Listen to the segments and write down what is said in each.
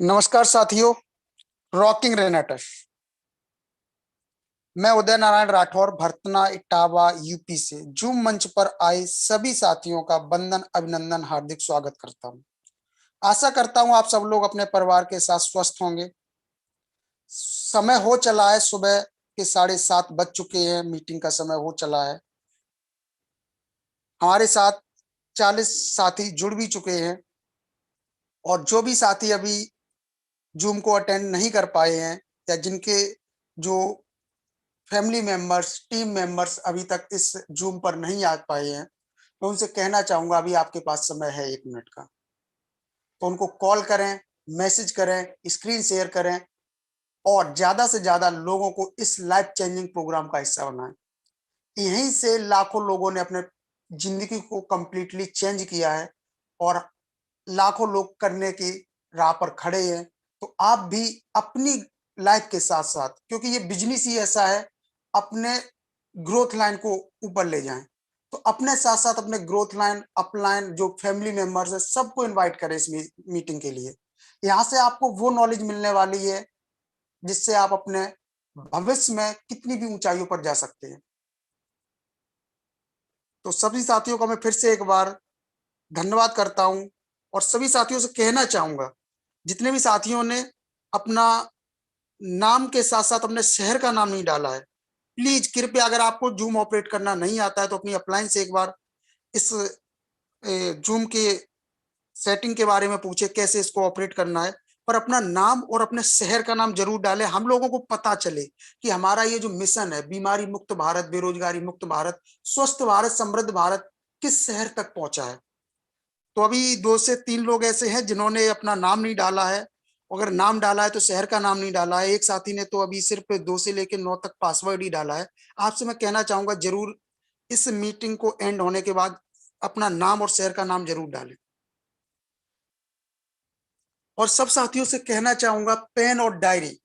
नमस्कार साथियों, रॉकिंग रेनेटर्स। मैं उदय नारायण राठौर, भरतना, इटावा, यूपी से जूम मंच पर आए सभी साथियों का वंदन, अभिनंदन, हार्दिक स्वागत करता हूं। आशा करता हूं आप सब लोग अपने परिवार के साथ स्वस्थ होंगे। समय हो चला है, सुबह के 7:30 बज चुके हैं, मीटिंग का समय हो चला है। हमारे साथ 40 साथी जुड़ भी चुके हैं और जो भी साथी अभी जूम को अटेंड नहीं कर पाए हैं या जिनके जो फैमिली मेंबर्स, टीम मेंबर्स अभी तक इस जूम पर नहीं आ पाए हैं, मैं उनसे कहना चाहूंगा अभी आपके पास समय है 1 मिनट का, तो उनको कॉल करें, मैसेज करें, स्क्रीन शेयर करें और ज्यादा से ज्यादा लोगों को इस लाइफ चेंजिंग प्रोग्राम का हिस्सा बनाएं। यहीं से लाखों लोगों ने अपने जिंदगी को कंप्लीटली चेंज किया है और लाखों लोग करने की राह पर खड़े हैं। तो आप भी अपनी लाइफ के साथ साथ, क्योंकि ये बिजनेस ही ऐसा है, अपने ग्रोथ लाइन को ऊपर ले जाएं, तो अपने साथ साथ अपने ग्रोथ लाइन, अपलाइन, जो फैमिली मेंबर्स है, सबको इनवाइट करें इस मीटिंग के लिए। यहाँ से आपको वो नॉलेज मिलने वाली है जिससे आप अपने भविष्य में कितनी भी ऊंचाइयों पर जा सकते हैं। तो सभी साथियों का मैं फिर से एक बार धन्यवाद करता हूं और सभी साथियों से कहना चाहूंगा, जितने भी साथियों ने अपना नाम के साथ साथ अपने शहर का नाम नहीं डाला है, प्लीज कृपया, अगर आपको जूम ऑपरेट करना नहीं आता है तो अपनी अपलाइन से एक बार इस जूम के सेटिंग के बारे में पूछे, कैसे इसको ऑपरेट करना है। पर अपना नाम और अपने शहर का नाम जरूर डालें, हम लोगों को पता चले कि हमारा ये जो मिशन है, बीमारी मुक्त भारत, बेरोजगारी मुक्त भारत, स्वस्थ भारत, समृद्ध भारत, किस शहर तक पहुंचा है। तो अभी 2 से 3 लोग ऐसे हैं जिन्होंने अपना नाम नहीं डाला है। अगर नाम डाला है तो शहर का नाम नहीं डाला है। एक साथी ने तो अभी सिर्फ 2 से लेकर 9 तक पासवर्ड ही डाला है। आपसे मैं कहना चाहूंगा, जरूर इस मीटिंग को एंड होने के बाद अपना नाम और शहर का नाम जरूर डालें। और सब साथियों से कहना चाहूंगा, पेन और डायरी,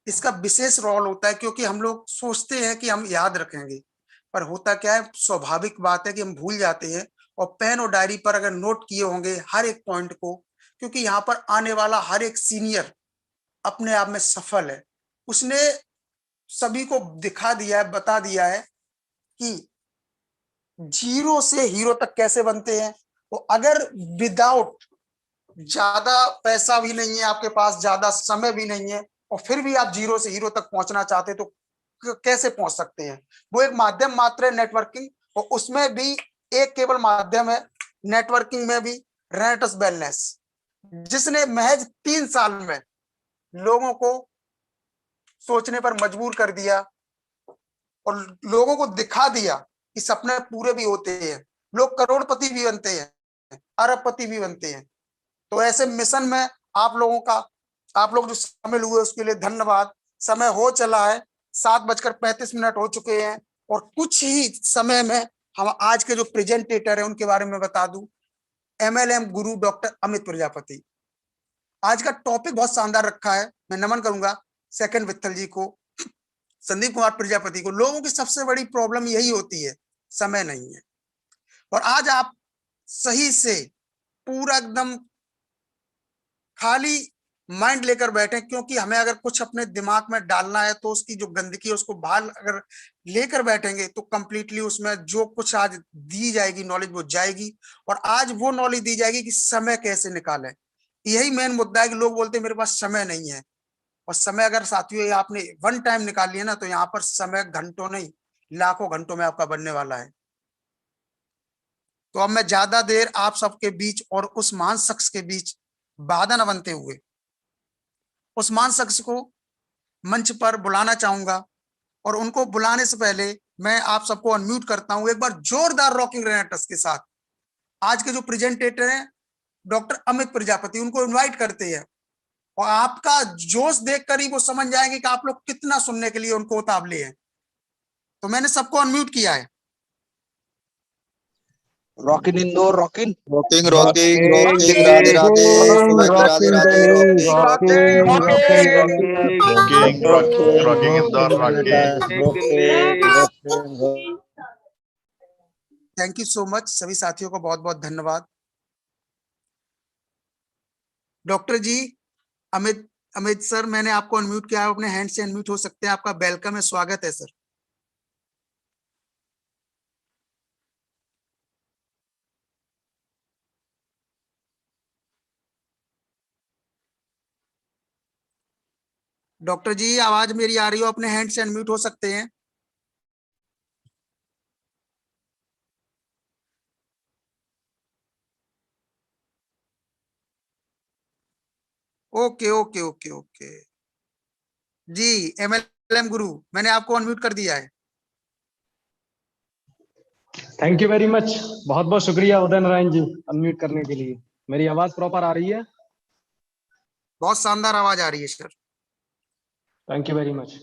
इसका विशेष रोल होता है, क्योंकि हम लोग सोचते हैं कि हम याद रखेंगे, पर होता क्या है, स्वाभाविक बात है कि हम भूल जाते हैं। और पेन और डायरी पर अगर नोट किए होंगे हर एक पॉइंट को, क्योंकि यहाँ पर आने वाला हर एक सीनियर अपने आप में सफल है। उसने सभी को दिखा दिया है, बता दिया है कि जीरो से हीरो तक कैसे बनते हैं। तो अगर विदाउट, ज्यादा पैसा भी नहीं है आपके पास, ज्यादा समय भी नहीं है, और फिर भी आप जीरो से हीरो तक पहुंचना चाहते हैं, तो कैसे पहुंच सकते हैं। वो एक माध्यम मात्र है, नेटवर्किंग, और उसमें भी एक केवल माध्यम है, नेटवर्किंग में भी, रेनेटस वेलनेस, जिसने महज 3 साल में लोगों को सोचने पर मजबूर कर दिया और लोगों को दिखा दिया कि सपने पूरे भी होते हैं, लोग करोड़पति भी बनते हैं, अरबपति भी बनते हैं। तो ऐसे मिशन में आप लोग जो शामिल हुए उसके लिए धन्यवाद। समय हो चला है, 7:35 हो चुके हैं और कुछ ही समय में हम आज के जो प्रेजेंटेटर है उनके बारे में बता दूं। MLM गुरु डॉक्टर अमित प्रजापति। आज का टॉपिक बहुत शानदार रखा है। मैं नमन करूंगा सेकंड वित्तल जी को, संदीप कुमार प्रजापति को। लोगों की सबसे बड़ी प्रॉब्लम यही होती है, समय नहीं है। और आज आप सही से पूरा एकदम खाली माइंड लेकर बैठे, क्योंकि हमें अगर कुछ अपने दिमाग में डालना है तो उसकी जो गंदगी है उसको बाहर अगर लेकर बैठेंगे तो कंप्लीटली उसमें जो कुछ आज दी जाएगी नॉलेज वो जाएगी। और आज वो नॉलेज दी जाएगी कि समय कैसे निकालें। यही मेन मुद्दा है कि लोग बोलते हैं मेरे पास समय नहीं है। और समय अगर साथियों आपने वन टाइम निकाल लिया ना, तो यहाँ पर समय घंटों नहीं, लाखों घंटों में आपका बनने वाला है। तो अब मैं ज्यादा देर आप सबके बीच और उस महान शख्स के बीच बाधा न बनते हुए उस महान शख्स को मंच पर बुलाना चाहूंगा। और उनको बुलाने से पहले मैं आप सबको अनम्यूट करता हूं, एक बार जोरदार रॉकिंग रेनेटर्स के साथ आज के जो प्रेजेंटेटर हैं डॉक्टर अमित प्रजापति, उनको इनवाइट करते हैं। और आपका जोश देखकर ही वो समझ जाएंगे कि आप लोग कितना सुनने के लिए उनको उतावले हैं। तो मैंने सबको अनम्यूट किया है। Rocking Indore, rocking rocking rocking rocking, Radhe Radhe, सुबह की Radhe Radhe, rocking rocking rocking rocking Indore, thank you so much, सभी साथियों को बहुत बहुत धन्यवाद। डॉक्टर जी, अमित अमित सर, मैंने आपको अनम्यूट किया, आप अपने हैंड से अनम्यूट हो सकते हैं। आपका वेलकम है, स्वागत है सर। डॉक्टर जी, आवाज मेरी आ रही हो? अपने हैंड से अनम्यूट हो सकते हैं। ओके ओके ओके ओके जी। एमएलएम गुरु, मैंने आपको अनम्यूट कर दिया है। Thank you very much. बहुत बहुत शुक्रिया उदय नारायण जी अनम्यूट करने के लिए। मेरी आवाज प्रॉपर आ रही है? बहुत शानदार आवाज आ रही है sir. Thank you very much.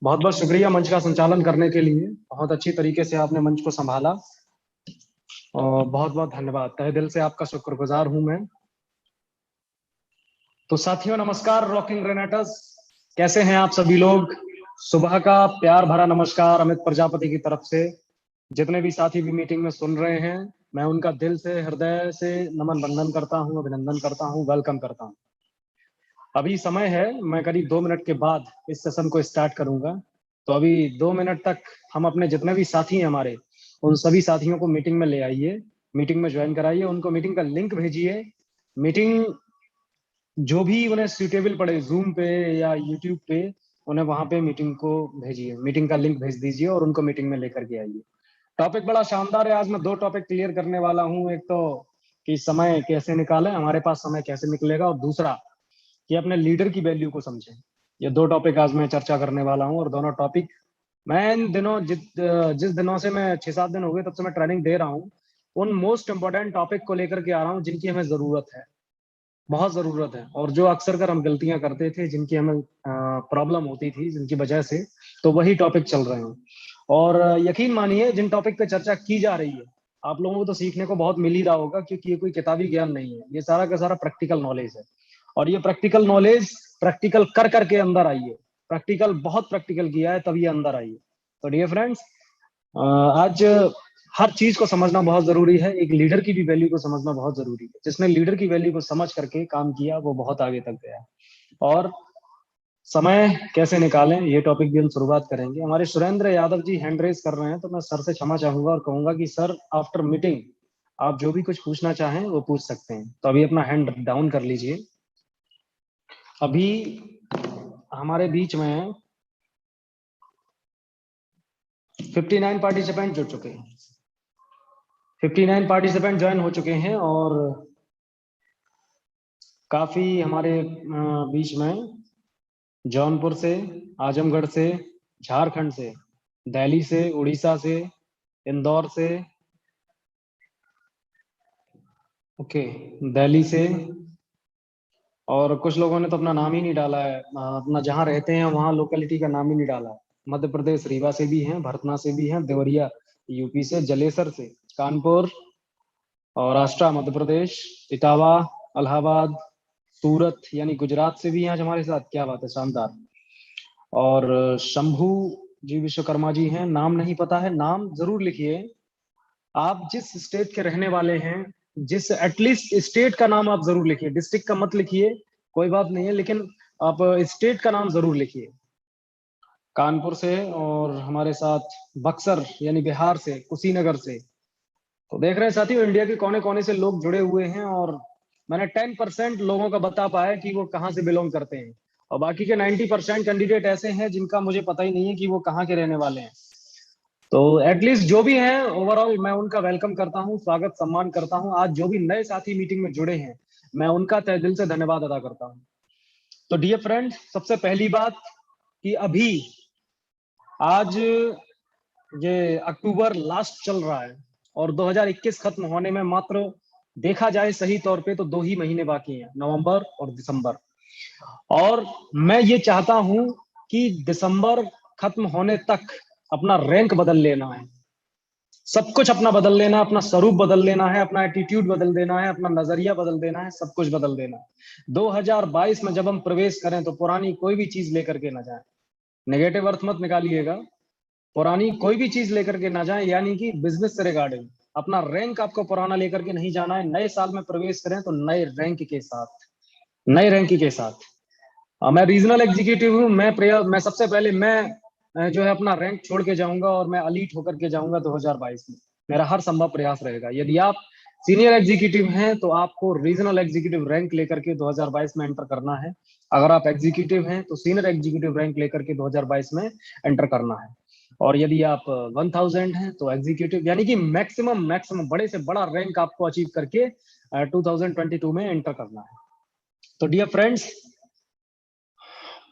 बहुत बहुत शुक्रिया मंच का संचालन करने के लिए। बहुत अच्छी तरीके से आपने मंच को संभाला और बहुत बहुत धन्यवाद। तहे दिल से आपका शुक्रगुजार हूं मैं। तो साथियों नमस्कार। रॉकिंग ग्रेनेटर्स, कैसे हैं आप सभी लोग? सुबह का प्यार भरा नमस्कार अमित प्रजापति की तरफ से। जितने भी साथी भी मीटिंग में सुन रहे हैं, मैं उनका दिल से हृदय से नमन वंदन करता हूं, अभिनंदन करता हूं, वेलकम करता हूं। अभी समय है, मैं करीब 2 मिनट के बाद इस सेशन को स्टार्ट करूंगा। तो अभी 2 मिनट तक हम अपने जितने भी साथी हैं हमारे, उन सभी साथियों को मीटिंग में ले आइए, मीटिंग में ज्वाइन कराइए, उनको मीटिंग का लिंक भेजिए। मीटिंग जो भी उन्हें सुटेबल पड़े, जूम पे या यूट्यूब पे, उन्हें वहां पे मीटिंग को भेजिए, मीटिंग का लिंक भेज दीजिए और उनको मीटिंग में लेकर के आइए। टॉपिक बड़ा शानदार है। आज मैं 2 टॉपिक क्लियर करने वाला हूं। एक तो कि समय कैसे निकालें, हमारे पास समय कैसे निकलेगा, और दूसरा कि अपने लीडर की वैल्यू को समझें। ये 2 टॉपिक आज मैं चर्चा करने वाला हूं। और दोनों टॉपिक मैं इन दिनों जिस दिनों से मैं 6-7 दिन हो गए तब से मैं ट्रेनिंग दे रहा हूं, उन मोस्ट इंपॉर्टेंट टॉपिक को लेकर के आ रहा हूं जिनकी हमें जरूरत है, बहुत जरूरत है। और जो अक्सर कर हम गलतियां करते थे, जिनकी हमें प्रॉब्लम होती थी, जिनकी वजह से, तो वही टॉपिक चल रहे हैं। और यकीन मानिए जिन टॉपिक पे चर्चा की जा रही है, आप लोगों को तो सीखने को बहुत मिल ही रहा होगा, क्योंकि ये कोई किताबी ज्ञान नहीं है, ये सारा का सारा प्रैक्टिकल नॉलेज है। और ये प्रैक्टिकल नॉलेज प्रैक्टिकल कर करके अंदर आई है। प्रैक्टिकल बहुत प्रैक्टिकल किया है, तब ये अंदर आई है। तो डियर फ्रेंड्स, आज हर चीज को समझना बहुत जरूरी है। एक लीडर की भी वैल्यू को समझना बहुत जरूरी है। जिसने लीडर की वैल्यू को समझ करके काम किया, वो बहुत आगे तक गया। और समय कैसे निकालें, ये टॉपिक भी हम शुरुआत करेंगे। हमारे सुरेंद्र यादव जी हैंड रेस कर रहे हैं, तो मैं सर से क्षमा चाहूंगा और कहूंगा कि सर आफ्टर मीटिंग आप जो भी कुछ पूछना चाहें वो पूछ सकते हैं। तो अभी अपना हैंड डाउन कर लीजिए। अभी हमारे बीच में 59 पार्टिसिपेंट जुड़ चुके हैं। 59 पार्टिसिपेंट ज्वाइन हो चुके हैं। और काफी हमारे बीच में जौनपुर से, आजमगढ़ से, झारखंड से, दिल्ली से, उड़ीसा से, इंदौर से, ओके, दिल्ली से, और कुछ लोगों ने तो अपना नाम ही नहीं डाला है, अपना जहां रहते हैं वहां लोकेलिटी का नाम ही नहीं डाला है। मध्य प्रदेश रीवा से भी हैं, भरतना से भी हैं, देवरिया यूपी से, जलेसर से, कानपुर और आष्टा मध्य प्रदेश, इटावा, इलाहाबाद, सूरत यानी गुजरात से भी हैं आज हमारे साथ। क्या बात है, शानदार। और शंभू जी विश्वकर्मा जी हैं। नाम नहीं पता है, नाम जरूर लिखिए। आप जिस स्टेट के रहने वाले हैं, जिस एटलीस्ट स्टेट का नाम आप जरूर लिखिए। डिस्ट्रिक्ट का मत लिखिए, कोई बात नहीं है, लेकिन आप स्टेट का नाम जरूर लिखिए। कानपुर से, और हमारे साथ बक्सर यानी बिहार से, कुशीनगर से। तो देख रहे हैं साथियों, इंडिया के कोने कोने से लोग जुड़े हुए हैं। और मैंने 10% लोगों का बता पाया कि वो कहाँ से बिलोंग करते हैं, और बाकी के 90% कैंडिडेट ऐसे हैं जिनका मुझे पता ही नहीं है कि वो कहाँ के रहने वाले हैं। तो एटलीस्ट जो भी हैं, ओवरऑल मैं उनका वेलकम करता हूं, स्वागत सम्मान करता हूं। आज जो भी नए साथी मीटिंग में जुड़े हैं, मैं उनका तहे दिल से धन्यवाद अदा करता हूं। तो डियर फ्रेंड, सबसे पहली बात कि अभी आज ये अक्टूबर लास्ट चल रहा है और 2021 खत्म होने में मात्र, देखा जाए सही तौर पे तो 2 ही महीने बाकी हैं, नवंबर और दिसंबर। और मैं ये चाहता हूं कि दिसंबर खत्म होने तक अपना रैंक बदल लेना है, सब कुछ अपना बदल लेना है, अपना स्वरूप बदल लेना है, अपना एटीट्यूड बदल देना है, अपना नजरिया बदल देना है, सब कुछ बदल देना है। 2022 में जब हम प्रवेश करें तो पुरानी कोई भी चीज लेकर के ना जाए। नेगेटिव अर्थ मत निकालिएगा, पुरानी कोई भी चीज लेकर के ना जाए, यानी कि बिजनेस से रिगार्डिंग अपना रैंक आपको पुराना लेकर के नहीं जाना है। नए साल में प्रवेश करें तो नए रैंक के साथ। नई रैंकिंग के साथ। मैं रीजनल एग्जीक्यूटिव हूँ। मैं सबसे पहले जो है अपना रैंक छोड़ के जाऊंगा और मैं एलीट होकर के जाऊंगा 2022 में। मेरा हर संभव प्रयास रहेगा। यदि आप सीनियर एग्जीक्यूटिव हैं तो आपको रीजनल एग्जीक्यूटिव रैंक लेकर के 2022 में एंटर करना है। अगर आप एग्जीक्यूटिव हैं तो सीनियर एग्जीक्यूटिव रैंक लेकर के 2022 में एंटर करना है। और यदि आप 1000 हैं तो एग्जीक्यूटिव, यानी कि मैक्सिमम बड़े से बड़ा रैंक आपको अचीव करके 2022 में एंटर करना है। तो डियर फ्रेंड्स,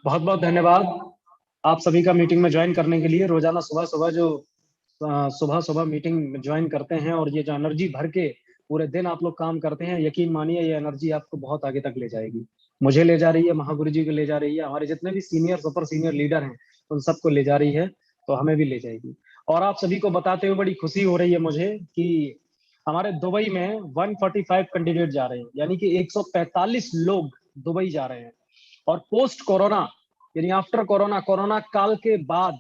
बहुत बहुत धन्यवाद आप सभी का मीटिंग में ज्वाइन करने के लिए। रोजाना सुबह सुबह मीटिंग ज्वाइन करते हैं और ये जो एनर्जी भर के पूरे दिन आप लोग काम करते हैं, यकीन मानिए ये एनर्जी आपको बहुत आगे तक ले जाएगी। मुझे ले जा रही है, महागुरु जी को ले जा रही है, हमारे जितने भी सीनियर सुपर सीनियर लीडर हैं उन सबको ले जा रही है, तो हमें भी ले जाएगी। और आप सभी को बताते हुए बड़ी खुशी हो रही है मुझे कि हमारे दुबई में 145 कैंडिडेट जा रहे हैं, यानी कि 145 लोग दुबई जा रहे हैं। और पोस्ट कोरोना, यानी आफ्टर कोरोना काल के बाद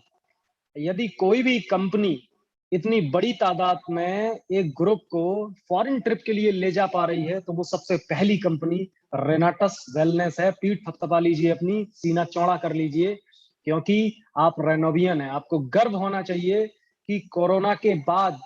यदि कोई भी कंपनी इतनी बड़ी तादाद में एक ग्रुप को फॉरेन ट्रिप के लिए ले जा पा रही है तो वो सबसे पहली कंपनी रेनाटस वेलनेस है। पीठ थपथपा लीजिए, अपनी सीना चौड़ा कर लीजिए, क्योंकि आप रेनोवियन है। आपको गर्व होना चाहिए कि कोरोना के बाद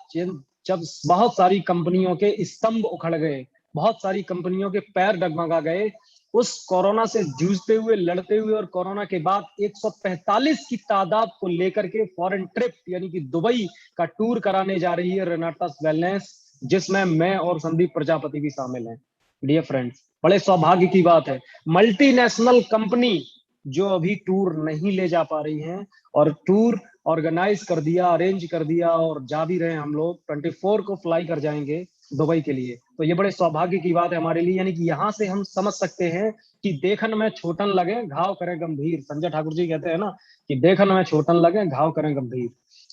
जब बहुत सारी कंपनियों के स्तंभ उखड़ गए, बहुत सारी कंपनियों के पैर डगमगा गए, उस कोरोना से जूझते हुए, लड़ते हुए और कोरोना के बाद 145 की तादाद को लेकर के फॉरेन ट्रिप यानी कि दुबई का टूर कराने जा रही है रेनाटस वेलनेस, जिसमें मैं और संदीप प्रजापति भी शामिल हैं। डियर फ्रेंड्स, बड़े सौभाग्य की बात है। मल्टीनेशनल कंपनी जो अभी टूर नहीं ले जा पा रही हैं और टूर ऑर्गेनाइज कर दिया, अरेंज कर दिया और जा भी रहे हैं। हम लोग 24 को फ्लाई कर जाएंगे दुबई के लिए। तो ये बड़े सौभाग्य की बात है हमारे लिए। यानी कि यहाँ से हम समझ सकते हैं कि देखन में छोटन लगे घाव करे गंभीर। संजय ठाकुर जी कहते हैं ना कि देखन में छोटन लगे घाव करे गंभीर।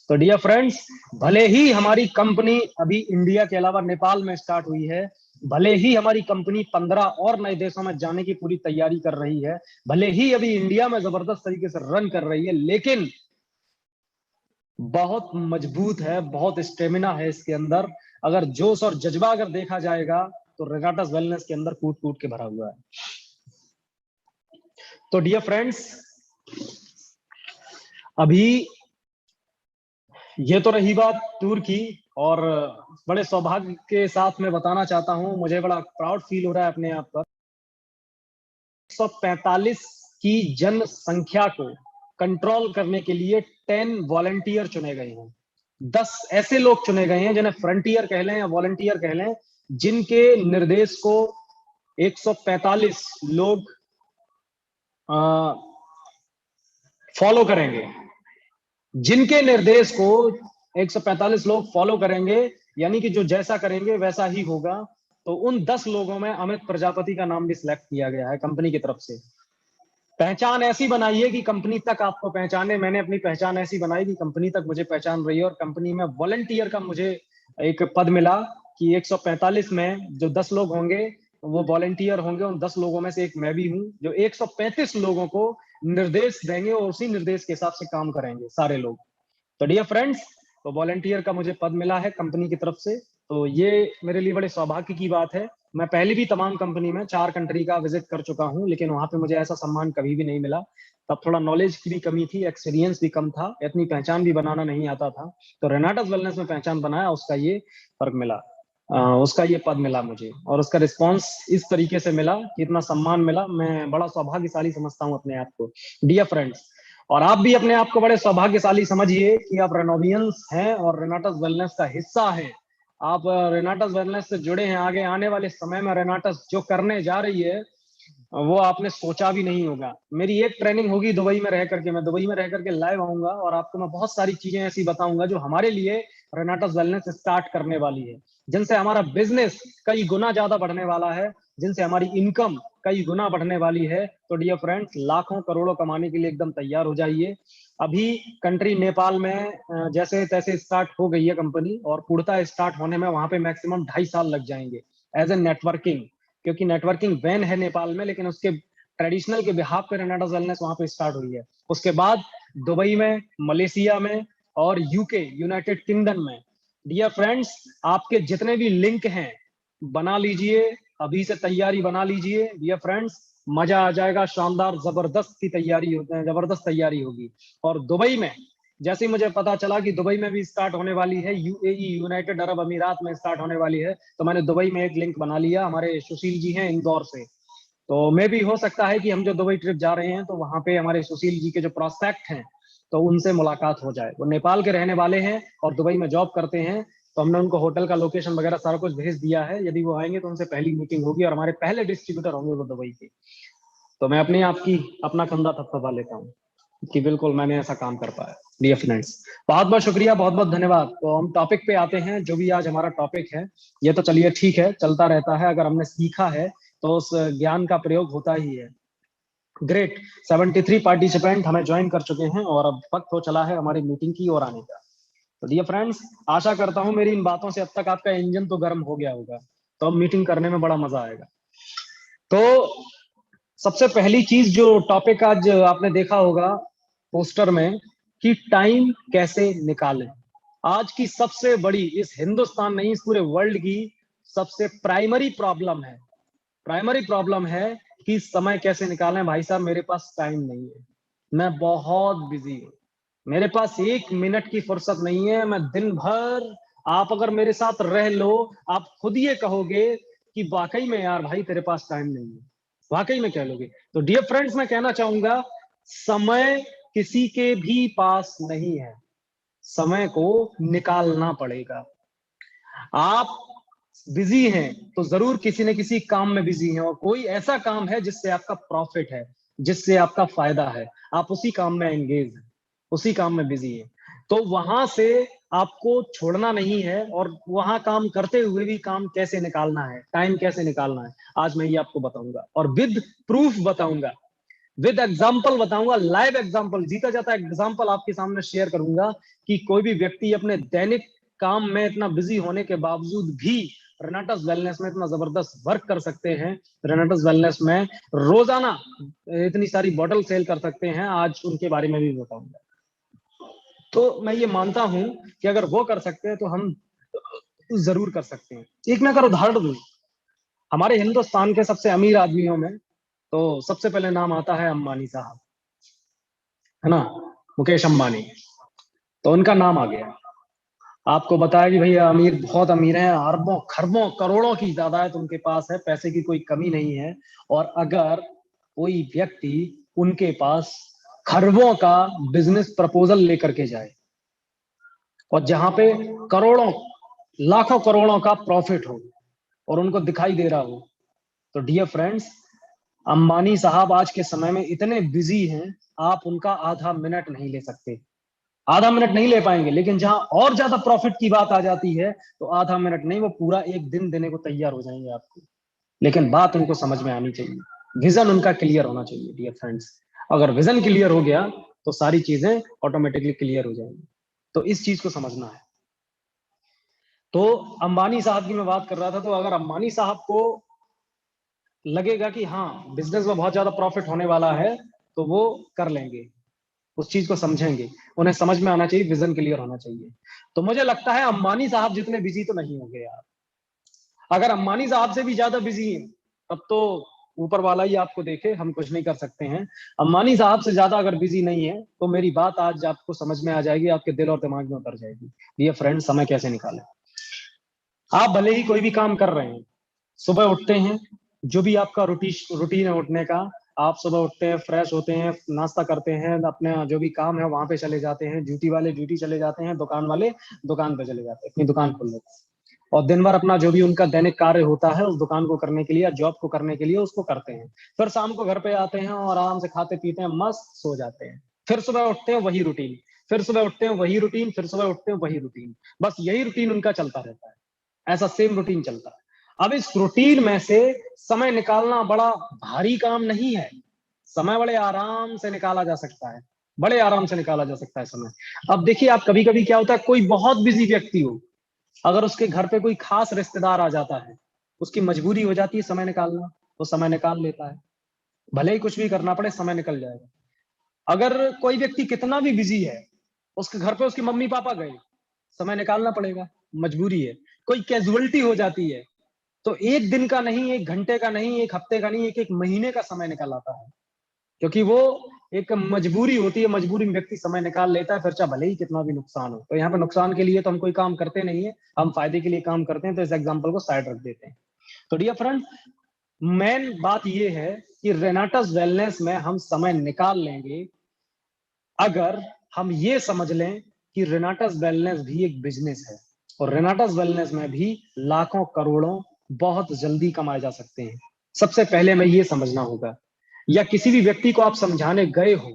तो डियर फ्रेंड्स, भले ही हमारी कंपनी अभी इंडिया के अलावा नेपाल में स्टार्ट हुई है, भले ही हमारी कंपनी 15 और नए देशों में जाने की पूरी तैयारी कर रही है, भले ही अभी इंडिया में जबरदस्त तरीके से रन कर रही है, लेकिन बहुत मजबूत है, बहुत स्टेमिना है इसके अंदर। अगर जोश और जज्बा अगर देखा जाएगा तो रेनाटस वेलनेस के अंदर कूट कूट के भरा हुआ है। तो डियर फ्रेंड्स, अभी ये तो रही बात टूर की, और बड़े सौभाग्य के साथ मैं बताना चाहता हूं, मुझे बड़ा प्राउड फील हो रहा है अपने आप पर। 145 की जनसंख्या को कंट्रोल करने के लिए 10 वॉलंटियर चुने गए हैं। 10 ऐसे लोग चुने गए हैं जिन्हें फ्रंटियर कह लें या वॉलंटियर कह लें, जिनके निर्देश को 145 लोग फॉलो करेंगे। जिनके निर्देश को 145 लोग फॉलो करेंगे, यानी कि जो जैसा करेंगे वैसा ही होगा। तो उन 10 लोगों में अमित प्रजापति का नाम भी सिलेक्ट किया गया है कंपनी की तरफ से। पहचान ऐसी बनाइए कि कंपनी तक आपको पहचाने। मैंने अपनी पहचान ऐसी बनाई कि कंपनी तक मुझे पहचान रही है, और कंपनी में वॉलंटियर का मुझे एक पद मिला कि 145 में जो 10 लोग होंगे वो वॉलंटियर होंगे। उन 10 लोगों में से एक मैं भी हूं, जो 135 लोगों को निर्देश देंगे और उसी निर्देश के हिसाब से काम करेंगे सारे लोग। तो डियर फ्रेंड्स, तो वॉलंटियर का मुझे पद मिला है कंपनी की तरफ से, तो ये मेरे लिए बड़े सौभाग्य की बात है। मैं पहले भी तमाम कंपनी में 4 कंट्री का विजिट कर चुका हूं, लेकिन वहां पे मुझे ऐसा सम्मान कभी भी नहीं मिला। तब थोड़ा नॉलेज की भी कमी थी, एक्सपीरियंस भी कम था, इतनी पहचान भी बनाना नहीं आता था। तो रेनाटस वेलनेस में पहचान बनाया, उसका ये फर्क मिला, उसका ये पद मिला मुझे, और उसका रिस्पॉन्स इस तरीके से मिला कि इतना सम्मान मिला। मैं बड़ा सौभाग्यशाली समझता हूँ अपने आप को डियर फ्रेंड्स, और आप भी अपने आप को बड़े सौभाग्यशाली समझिए कि आप रेनोवियंस हैं और रेनाटस वेलनेस का हिस्सा है। आप रेनाटस वेलनेस से जुड़े हैं। आगे आने वाले समय में रेनाटस जो करने जा रही है वो आपने सोचा भी नहीं होगा। मेरी एक ट्रेनिंग होगी दुबई में रह करके, मैं दुबई में रह करके लाइव आऊंगा और आपको मैं बहुत सारी चीजें ऐसी बताऊंगा जो हमारे लिए रेनाटस वेलनेस स्टार्ट करने वाली है, जिनसे हमारा बिजनेस कई गुना ज्यादा बढ़ने वाला है, जिनसे हमारी इनकम कई गुना बढ़ने वाली है। तो डियर फ्रेंड्स, लाखों करोड़ों कमाने के लिए एकदम तैयार हो जाइए। अभी कंट्री नेपाल में जैसे तैसे स्टार्ट हो गई है कंपनी, और पूर्णतः स्टार्ट होने में वहां पे मैक्सिमम 2.5 साल लग जाएंगे एज ए नेटवर्किंग, क्योंकि नेटवर्किंग बैन है नेपाल में, लेकिन उसके ट्रेडिशनल के बिहाफ पे रेनाटस वेलनेस वहां पे स्टार्ट हुई है। उसके बाद दुबई में, मलेशिया में और यूके यूनाइटेड किंगडम में। डियर फ्रेंड्स, आपके जितने भी लिंक हैं बना लीजिए, अभी से तैयारी बना लीजिए। डियर फ्रेंड्स, मजा आ जाएगा, शानदार जबरदस्त जबरदस्त तैयारी होगी। और दुबई में जैसे ही मुझे पता चला कि दुबई में भी स्टार्ट होने वाली है, यूएई यूनाइटेड अरब अमीरात में स्टार्ट होने वाली है, तो मैंने दुबई में एक लिंक बना लिया। हमारे सुशील जी हैं इंदौर से, तो मे भी हो सकता है कि हम जो दुबई ट्रिप जा रहे हैं तो वहां पे हमारे सुशील जी के जो प्रोस्पेक्ट हैं तो उनसे मुलाकात हो जाए। वो नेपाल के रहने वाले हैं और दुबई में जॉब करते हैं, तो हमने उनको होटल का लोकेशन वगैरह सारा कुछ भेज दिया है। यदि वो आएंगे तो उनसे पहली मीटिंग होगी और हमारे पहले डिस्ट्रीब्यूटर होंगे वो दुबई के। तो मैं अपना कंधा थपथपा लेता हूँ कि बिल्कुल मैंने ऐसा काम कर पाया। डियर फ्रेंड्स, बहुत बहुत शुक्रिया, बहुत बहुत धन्यवाद। तो हम टॉपिक पे आते हैं, जो भी आज हमारा टॉपिक है। ये तो चलिए ठीक है, चलता रहता है, अगर हमने सीखा है तो उस ज्ञान का प्रयोग होता ही है। ग्रेट, 73 पार्टिसिपेंट हमें ज्वाइन कर चुके हैं और अब वक्त हो चला है हमारी मीटिंग की ओर आने का। तो डियर फ्रेंड्स, आशा करता हूं मेरी इन बातों से अब तक आपका इंजन तो गर्म हो गया होगा, तो अब मीटिंग करने में बड़ा मजा आएगा। तो सबसे पहली चीज जो टॉपिक आज आपने देखा होगा पोस्टर में कि टाइम कैसे निकालें, आज की सबसे बड़ी, इस हिंदुस्तान नहीं इस पूरे वर्ल्ड की सबसे प्राइमरी प्रॉब्लम है कि समय कैसे निकालें। भाई साहब, मेरे पास टाइम नहीं है, मैं बहुत बिजी हूँ, मेरे पास 1 मिनट की फुर्सत नहीं है। मैं दिन भर, आप अगर मेरे साथ रह लो, आप खुद ये कहोगे कि वाकई में यार भाई तेरे पास टाइम नहीं है, वाकई में कह लोगे। तो डियर फ्रेंड्स, मैं कहना चाहूंगा समय किसी के भी पास नहीं है, समय को निकालना पड़ेगा। आप बिजी हैं तो जरूर किसी न किसी काम में बिजी हैं, और कोई ऐसा काम है जिससे आपका प्रॉफिट है, जिससे आपका फायदा है, आप उसी काम में एंगेज हैं, उसी काम में बिजी हैं। तो वहां से आपको छोड़ना नहीं है, और वहां काम करते हुए भी काम कैसे निकालना है, टाइम कैसे निकालना है, आज मैं ये आपको बताऊंगा और विद प्रूफ बताऊंगा, विद एग्जाम्पल बताऊंगा, लाइव एग्जाम्पल, जीता जाता एग्जाम्पल आपके सामने शेयर करूंगा कि कोई भी व्यक्ति अपने दैनिक काम में इतना बिजी होने के बावजूद भी रेनाटस वेलनेस में इतना जबरदस्त वर्क कर सकते हैं। रेनाटस वेलनेस में रोजाना इतनी सारी बॉटल सेल कर सकते हैं, आज उनके बारे में भी बताऊंगा। तो मैं ये मानता हूं कि अगर वो कर सकते हैं तो हम जरूर कर सकते हैं। एक मैं अगर उदाहरण दूं, हमारे हिंदुस्तान के सबसे अमीर आदमियों में तो सबसे पहले नाम आता है अंबानी साहब, है ना, मुकेश अंबानी। तो उनका नाम आ गया, आपको बताया कि भैया अमीर, बहुत अमीर हैं, अरबों खरबों करोड़ों की जायदाद उनके पास है, पैसे की कोई कमी नहीं है। और अगर कोई व्यक्ति उनके पास खरबों का बिजनेस प्रपोजल लेकर के जाए और जहां पे करोड़ों लाखों करोड़ों का प्रॉफिट हो और उनको दिखाई दे रहा हो, तो डियर फ्रेंड्स, अंबानी साहब आज के समय में इतने बिजी हैं, आप उनका आधा मिनट नहीं ले सकते, आधा मिनट नहीं ले पाएंगे। लेकिन जहां और ज्यादा प्रॉफिट की बात आ जाती है तो आधा मिनट नहीं, वो पूरा 1 दिन देने को तैयार हो जाएंगे आपको। लेकिन बात उनको समझ में आनी चाहिए, विजन उनका क्लियर होना चाहिए। डियर फ्रेंड्स, अगर विजन क्लियर हो गया तो सारी चीजें ऑटोमेटिकली क्लियर हो जाएंगी। तो इस चीज को समझना है। तो अंबानी साहब की मैं बात कर रहा था, तो अगर अंबानी साहब को लगेगा कि हाँ बिजनेस में बहुत ज्यादा प्रॉफिट होने वाला है तो वो कर लेंगे, उस चीज को समझेंगे, उन्हें समझ में आना चाहिए, विजन क्लियर होना चाहिए। तो मुझे लगता है अंबानी साहब जितने बिजी तो नहीं होंगे यार। अगर अंबानी साहब से भी ज्यादा बिजी हैं तब तो ऊपर वाला ही आपको देखे, हम कुछ नहीं कर सकते हैं। अंबानी साहब से ज्यादा अगर बिजी नहीं है तो मेरी बात आज आपको समझ में आ जाएगी, आपके दिल और दिमाग में उतर जाएगी। ये फ्रेंड, समय कैसे निकालें। आप भले ही कोई भी काम कर रहे हैं, सुबह उठते हैं, जो भी आपका रूटीन है उठने का, आप सुबह उठते हैं, फ्रेश होते हैं, नाश्ता करते हैं, अपने जो भी काम है वहां पे चले जाते हैं, ड्यूटी वाले ड्यूटी चले जाते हैं, दुकान वाले दुकान पे चले जाते हैं, अपनी दुकान खोल लेते हैं और दिन भर अपना जो भी उनका दैनिक कार्य होता है उस दुकान को करने के लिए, जॉब को करने के लिए उसको करते हैं। फिर शाम को घर पे आते हैं और आराम से खाते पीते हैं, मस्त सो जाते हैं। फिर सुबह उठते हैं, वही रूटीन, फिर सुबह उठते हैं, वही रूटीन, फिर सुबह उठते हैं, वही रूटीन, बस यही रूटीन उनका चलता रहता है, ऐसा सेम रूटीन चलता है। अब इस रूटीन में से समय निकालना बड़ा भारी काम नहीं है, समय बड़े आराम से निकाला जा सकता है, बड़े आराम से निकाला जा सकता है समय। अब देखिए, आप कभी कभी क्या होता है, कोई बहुत बिजी व्यक्ति हो, अगर उसके घर पे कोई खास रिश्तेदार आ जाता है, उसकी मजबूरी हो जाती है समय निकालना, तो समय निकाल लेता है, भले ही कुछ भी करना पड़े समय निकल जाएगा। अगर कोई व्यक्ति कितना भी बिजी है, उसके घर पे उसके मम्मी पापा गए, समय निकालना पड़ेगा, मजबूरी है। कोई कैजुअलिटी हो जाती है तो एक दिन का नहीं, एक घंटे का नहीं, एक हफ्ते का नहीं, एक महीने का समय निकल आता है, क्योंकि वो एक मजबूरी होती है, मजबूरी में व्यक्ति समय निकाल लेता है, फिर चाहे भले ही कितना भी नुकसान हो। तो यहाँ पे नुकसान के लिए तो हम कोई काम करते नहीं है, हम फायदे के लिए काम करते हैं, तो इस एग्जाम्पल को साइड रख देते हैं। तो डियर फ्रेंड, मेन बात ये है कि रेनाटस वेलनेस में हम समय निकाल लेंगे अगर हम ये समझ लें कि रेनाटस वेलनेस भी एक बिजनेस है, और रेनाटस वेलनेस में भी लाखों करोड़ों बहुत जल्दी कमाए जा सकते हैं। सबसे पहले हमें ये समझना होगा, या किसी भी व्यक्ति को आप समझाने गए हो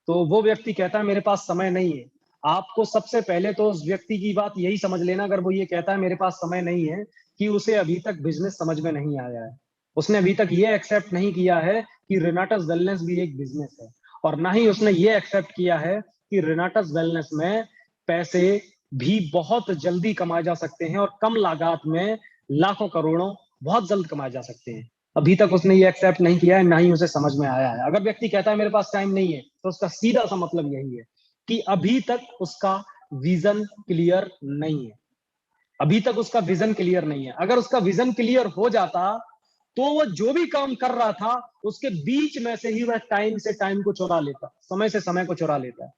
तो वो व्यक्ति कहता है मेरे पास समय नहीं है, आपको सबसे पहले तो उस व्यक्ति की बात यही समझ लेना, अगर वो ये कहता है मेरे पास समय नहीं है, कि उसे अभी तक बिजनेस समझ में नहीं आया है। उसने अभी तक ये एक्सेप्ट नहीं किया है कि रेनाटस वेलनेस भी एक बिजनेस है, और ना ही उसने ये एक्सेप्ट किया है कि रेनाटस वेलनेस में पैसे भी बहुत जल्दी कमाए जा सकते हैं, और कम लागत में लाखों करोड़ों बहुत जल्द कमाए जा सकते हैं। अभी तक उसने ये एक्सेप्ट नहीं किया है, ना ही उसे समझ में आया है। अगर व्यक्ति कहता है मेरे पास टाइम नहीं है, तो उसका सीधा सा मतलब यही है कि अभी तक उसका विजन क्लियर नहीं है, अभी तक उसका विजन क्लियर नहीं है। अगर उसका विजन क्लियर हो जाता तो वो जो भी काम कर रहा था उसके बीच में से ही वह टाइम से टाइम को चुरा लेता, समय से समय को चुरा लेता है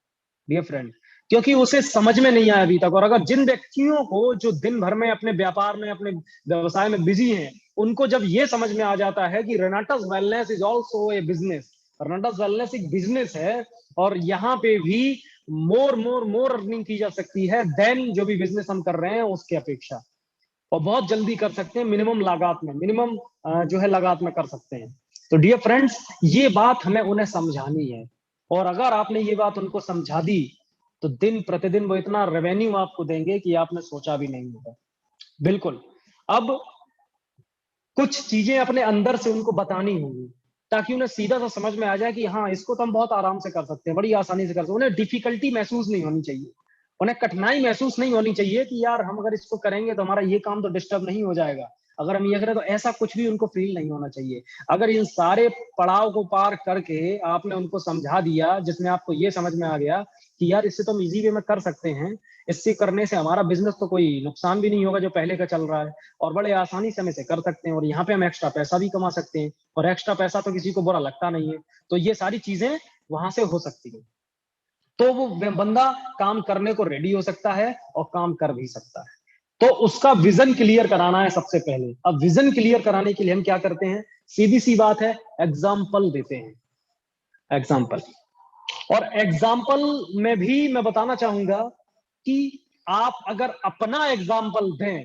डियर फ्रेंड, क्योंकि उसे समझ में नहीं आया अभी तक। और अगर जिन व्यक्तियों को जो दिन भर में अपने व्यापार में, अपने व्यवसाय में बिजी हैं, उनको जब ये समझ में आ जाता है कि Renatus Wellness is also a business, Renatus Wellness एक बिजनेस है, और यहाँ पे भी मोर अर्निंग की जा सकती है देन जो भी बिजनेस हम कर रहे हैं उसके अपेक्षा, और बहुत जल्दी कर सकते हैं, मिनिमम लागत में, मिनिमम जो है लागत में कर सकते हैं। तो डियर फ्रेंड्स, ये बात हमें उन्हें समझानी है, और अगर आपने ये बात उनको समझा दी तो दिन प्रतिदिन वो इतना रेवेन्यू आपको देंगे कि आपने सोचा भी नहीं होगा। बिल्कुल। अब कुछ चीजें अपने अंदर से उनको बतानी होंगी, ताकि उन्हें सीधा सा समझ में आ जाए कि हाँ, इसको तो हम बहुत आराम से कर सकते हैं, बड़ी आसानी से कर सकते हैं। उन्हें डिफिकल्टी महसूस नहीं होनी चाहिए, उन्हें कठिनाई महसूस नहीं होनी चाहिए कि यार हम अगर इसको करेंगे तो हमारा ये काम तो डिस्टर्ब नहीं हो जाएगा, अगर हम ये करें तो ऐसा कुछ भी उनको फील नहीं होना चाहिए। अगर इन सारे पड़ाव को पार करके आपने उनको समझा दिया, जिसमें आपको ये समझ में आ गया कि यार इससे तो हम इजी वे में कर सकते हैं, इससे करने से हमारा बिजनेस तो कोई नुकसान भी नहीं होगा जो पहले का चल रहा है, और बड़े आसानी से हम इसे कर सकते हैं, और यहाँ पे हम एक्स्ट्रा पैसा भी कमा सकते हैं, और एक्स्ट्रा पैसा तो किसी को बुरा लगता नहीं है, तो ये सारी चीजें वहां से हो सकती है। तो वो बंदा काम करने को रेडी हो सकता है और काम कर भी सकता है। तो उसका विजन क्लियर कराना है सबसे पहले। अब विजन क्लियर कराने के लिए हम क्या करते हैं, सीधी सी बात है, एग्जाम्पल देते हैं, एग्जाम्पल। और एग्जाम्पल में भी मैं बताना चाहूंगा कि आप अगर अपना एग्जाम्पल दें,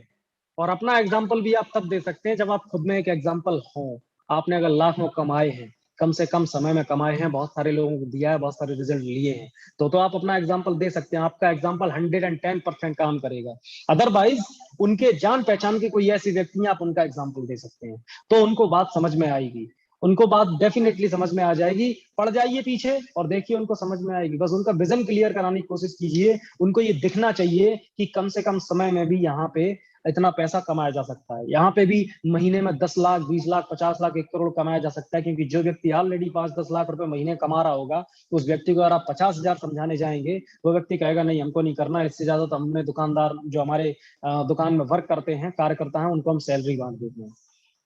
और अपना एग्जाम्पल भी आप तब दे सकते हैं जब आप खुद में एक एग्जाम्पल हो। आपने अगर लाखों कमाए हैं, कम से कम समय में कमाए हैं, बहुत सारे लोगों को दिया है, बहुत सारे रिजल्ट लिए हैं, तो आप अपना एग्जाम्पल दे सकते हैं। आपका एग्जाम्पल 110% काम करेगा। अदरवाइज उनके जान पहचान के कोई ऐसे व्यक्ति हैं, आप उनका एग्जाम्पल दे सकते हैं, तो उनको बात समझ में आएगी, उनको बात डेफिनेटली समझ में आ जाएगी। पड़ जाइए पीछे और देखिए, उनको समझ में आएगी। बस उनका विजन क्लियर कराने की कोशिश कीजिए। उनको ये दिखना चाहिए कि कम से कम समय में भी यहाँ पे इतना पैसा कमाया जा सकता है, यहाँ पे भी महीने में 10 लाख, 20 लाख, 50 लाख, 1 करोड़ कमाया जा सकता है। क्योंकि जो व्यक्ति ऑलरेडी 5-10 लाख रुपए महीने कमा रहा होगा, तो उस व्यक्ति को अगर आप 50,000 समझाने जाएंगे, वो व्यक्ति कहेगा नहीं, हमको नहीं करना, इससे ज्यादा तो हमने दुकानदार जो हमारे दुकान में वर्क करते हैं, कार्यकर्ता हैं, उनको हम सैलरी बांट देते हैं,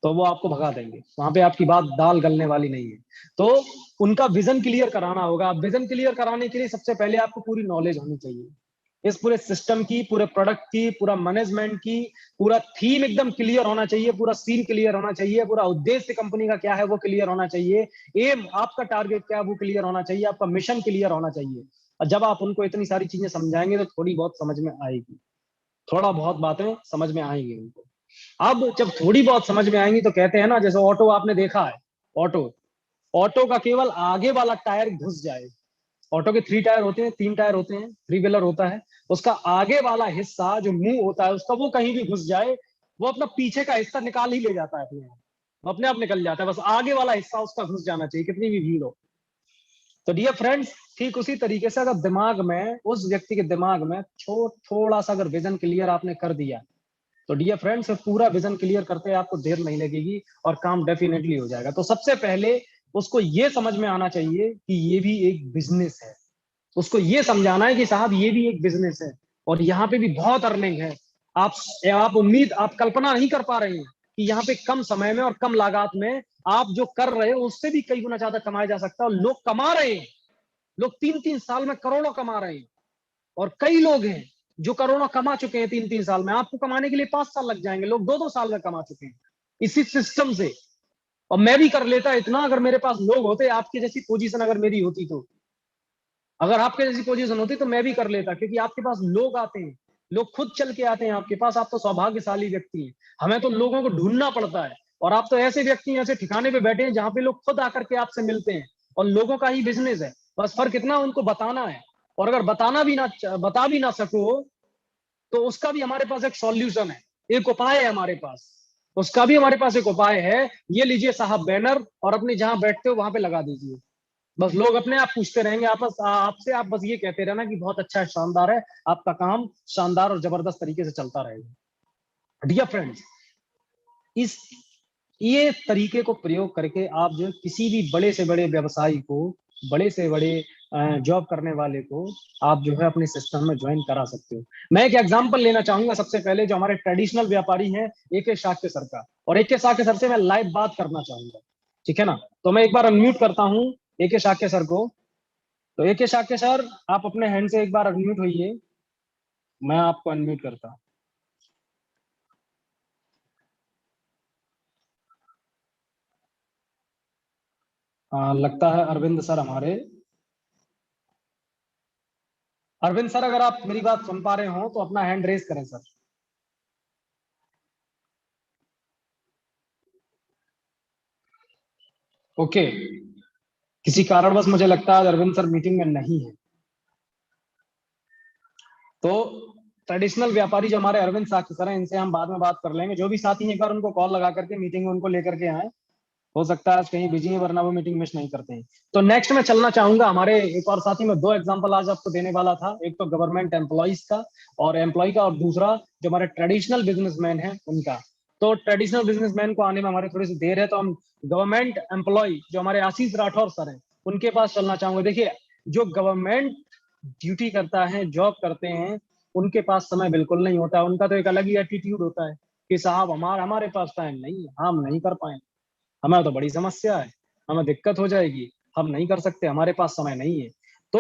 तो वो आपको भगा देंगे। वहां पे आपकी बात दाल गलने वाली नहीं है। तो उनका विजन क्लियर कराना होगा। विजन क्लियर कराने के लिए सबसे पहले आपको पूरी नॉलेज होनी चाहिए इस पूरे सिस्टम की, पूरे प्रोडक्ट की, पूरा मैनेजमेंट की, पूरा थीम एकदम क्लियर होना चाहिए, पूरा सीन क्लियर होना चाहिए, पूरा उद्देश्य कंपनी का क्या है वो क्लियर होना चाहिए, एम आपका टारगेट क्या है वो क्लियर होना चाहिए, आपका मिशन क्लियर होना चाहिए। और जब आप उनको इतनी सारी चीजें समझाएंगे तो थोड़ी बहुत समझ में आएगी, थोड़ा बहुत बातें समझ में आएंगी उनको। अब जब थोड़ी बहुत समझ में आएंगी तो कहते हैं ना, जैसे ऑटो आपने देखा है, ऑटो का केवल आगे वाला टायर घुस जाए, ऑटो के 3 टायर होते हैं, 3 टायर होते हैं, 3 व्हीलर होता है, उसका आगे वाला हिस्सा जो मुंह होता है उसका, वो कहीं भी घुस जाए, वो अपना पीछे का हिस्सा निकाल ही ले जाता है, अपने आप निकल जाता है। बस आगे वाला हिस्सा उसका घुस जाना चाहिए, कितनी भी भीड़ हो। तो डियर फ्रेंड्स, ठीक उसी तरीके से अगर दिमाग में, उस व्यक्ति के दिमाग में थोड़ा सा अगर विजन क्लियर आपने कर दिया, तो डियर फ्रेंड्स पूरा विजन क्लियर करते आपको देर नहीं लगेगी और काम डेफिनेटली हो जाएगा। तो सबसे पहले उसको ये समझ में आना चाहिए कि ये भी एक बिजनेस है। उसको ये समझाना है कि साहब ये भी एक बिजनेस है और यहाँ पे भी बहुत अर्निंग है। आप कल्पना नहीं कर पा रहे हैं कि यहाँ पे कम समय में और कम लागत में आप जो कर रहे हो उससे भी कई गुना ज्यादा कमाया जा सकता है। और लोग कमा रहे हैं, लोग 3-3 साल में करोड़ों कमा रहे हैं, और कई लोग हैं जो करोड़ों कमा चुके हैं 3-3 साल में। आपको कमाने के लिए 5 साल लग जाएंगे, लोग 2-2 साल में कमा चुके हैं इसी सिस्टम से। और मैं भी कर लेता इतना अगर मेरे पास लोग होते, आपकी जैसी पोजीशन अगर मेरी होती तो, अगर आपके जैसी पोजीशन होती तो मैं भी कर लेता, क्योंकि आपके पास लोग आते हैं, लोग खुद चल के आते हैं आपके पास। आप तो सौभाग्यशाली व्यक्ति हैं, हमें तो लोगों को ढूंढना पड़ता है। और आप तो ऐसे व्यक्ति हैं, ऐसे ठिकाने पे बैठे हैं जहां पे लोग खुद आकर के आपसे मिलते हैं, और लोगों का ही बिजनेस है। बस फर्क इतना उनको बताना है, और अगर बता भी ना सको तो उसका भी हमारे पास एक सॉल्यूशन है, एक उपाय है हमारे पास, उसका भी हमारे पास एक उपाय है। ये लीजिए साहब बैनर, और अपने जहां बैठते हो वहां पे लगा दीजिए। बस लोग अपने आप पूछते रहेंगे आपसे, आप बस ये कहते रहना कि बहुत अच्छा है, शानदार है, आपका काम शानदार और जबरदस्त तरीके से चलता रहेगा। डियर फ्रेंड्स, इस ये तरीके को प्रयोग करके आप जो किसी भी बड़े से बड़े व्यवसायी को, बड़े से बड़े जॉब करने वाले को आप जो है अपने सिस्टम में ज्वाइन करा सकते हो। मैं एक एग्जांपल लेना चाहूंगा सबसे पहले, जो हमारे ट्रेडिशनल व्यापारी हैं AK शाक्य सर का। और AK शाक्य सर से मैं लाइव बात करना चाहूंगा, ठीक है ना? तो मैं एक बार अनम्यूट करता हूँ AK शाक्य सर को। तो AK शाक्य सर, आप अपने हैंड से एक बार अनम्यूट होइए, मैं आपको अनम्यूट करता हूँ। लगता है अरविंद सर हमारे, अरविंद सर अगर आप मेरी बात सुन पा रहे हो तो अपना हैंड रेज करें सर। ओके, किसी कारणवश मुझे लगता है अरविंद सर मीटिंग में नहीं है। तो ट्रेडिशनल व्यापारी जो हमारे अरविंद साक्षी सर हैं, इनसे हम बाद में बात कर लेंगे। जो भी साथी हैं, एक बार उनको कॉल लगा करके मीटिंग में उनको लेकर के आए, हो सकता है आज कहीं बिजी है, वरना वो मीटिंग मिस नहीं करते हैं। तो नेक्स्ट में चलना चाहूंगा हमारे एक और साथी में, 2 एग्जांपल आज आपको देने वाला था, एक तो गवर्नमेंट एम्प्लॉइज का और एम्प्लॉय का, और दूसरा जो हमारे ट्रेडिशनल बिजनेसमैन हैं उनका। तो ट्रेडिशनल बिजनेसमैन को आने में हमारे थोड़ी सी देर है, तो हम गवर्नमेंट एम्प्लॉय जो हमारे आशीष राठौर सर हैं उनके पास चलना चाहूंगा। देखिए, जो गवर्नमेंट ड्यूटी करता है, जॉब करते हैं, उनके पास समय बिल्कुल नहीं होता। उनका तो एक अलग ही एटीट्यूड होता है कि साहब हमारे पास टाइम नहीं है, हम नहीं कर पाए, हमें तो बड़ी समस्या है, हमें दिक्कत हो जाएगी, हम नहीं कर सकते, हमारे पास समय नहीं है। तो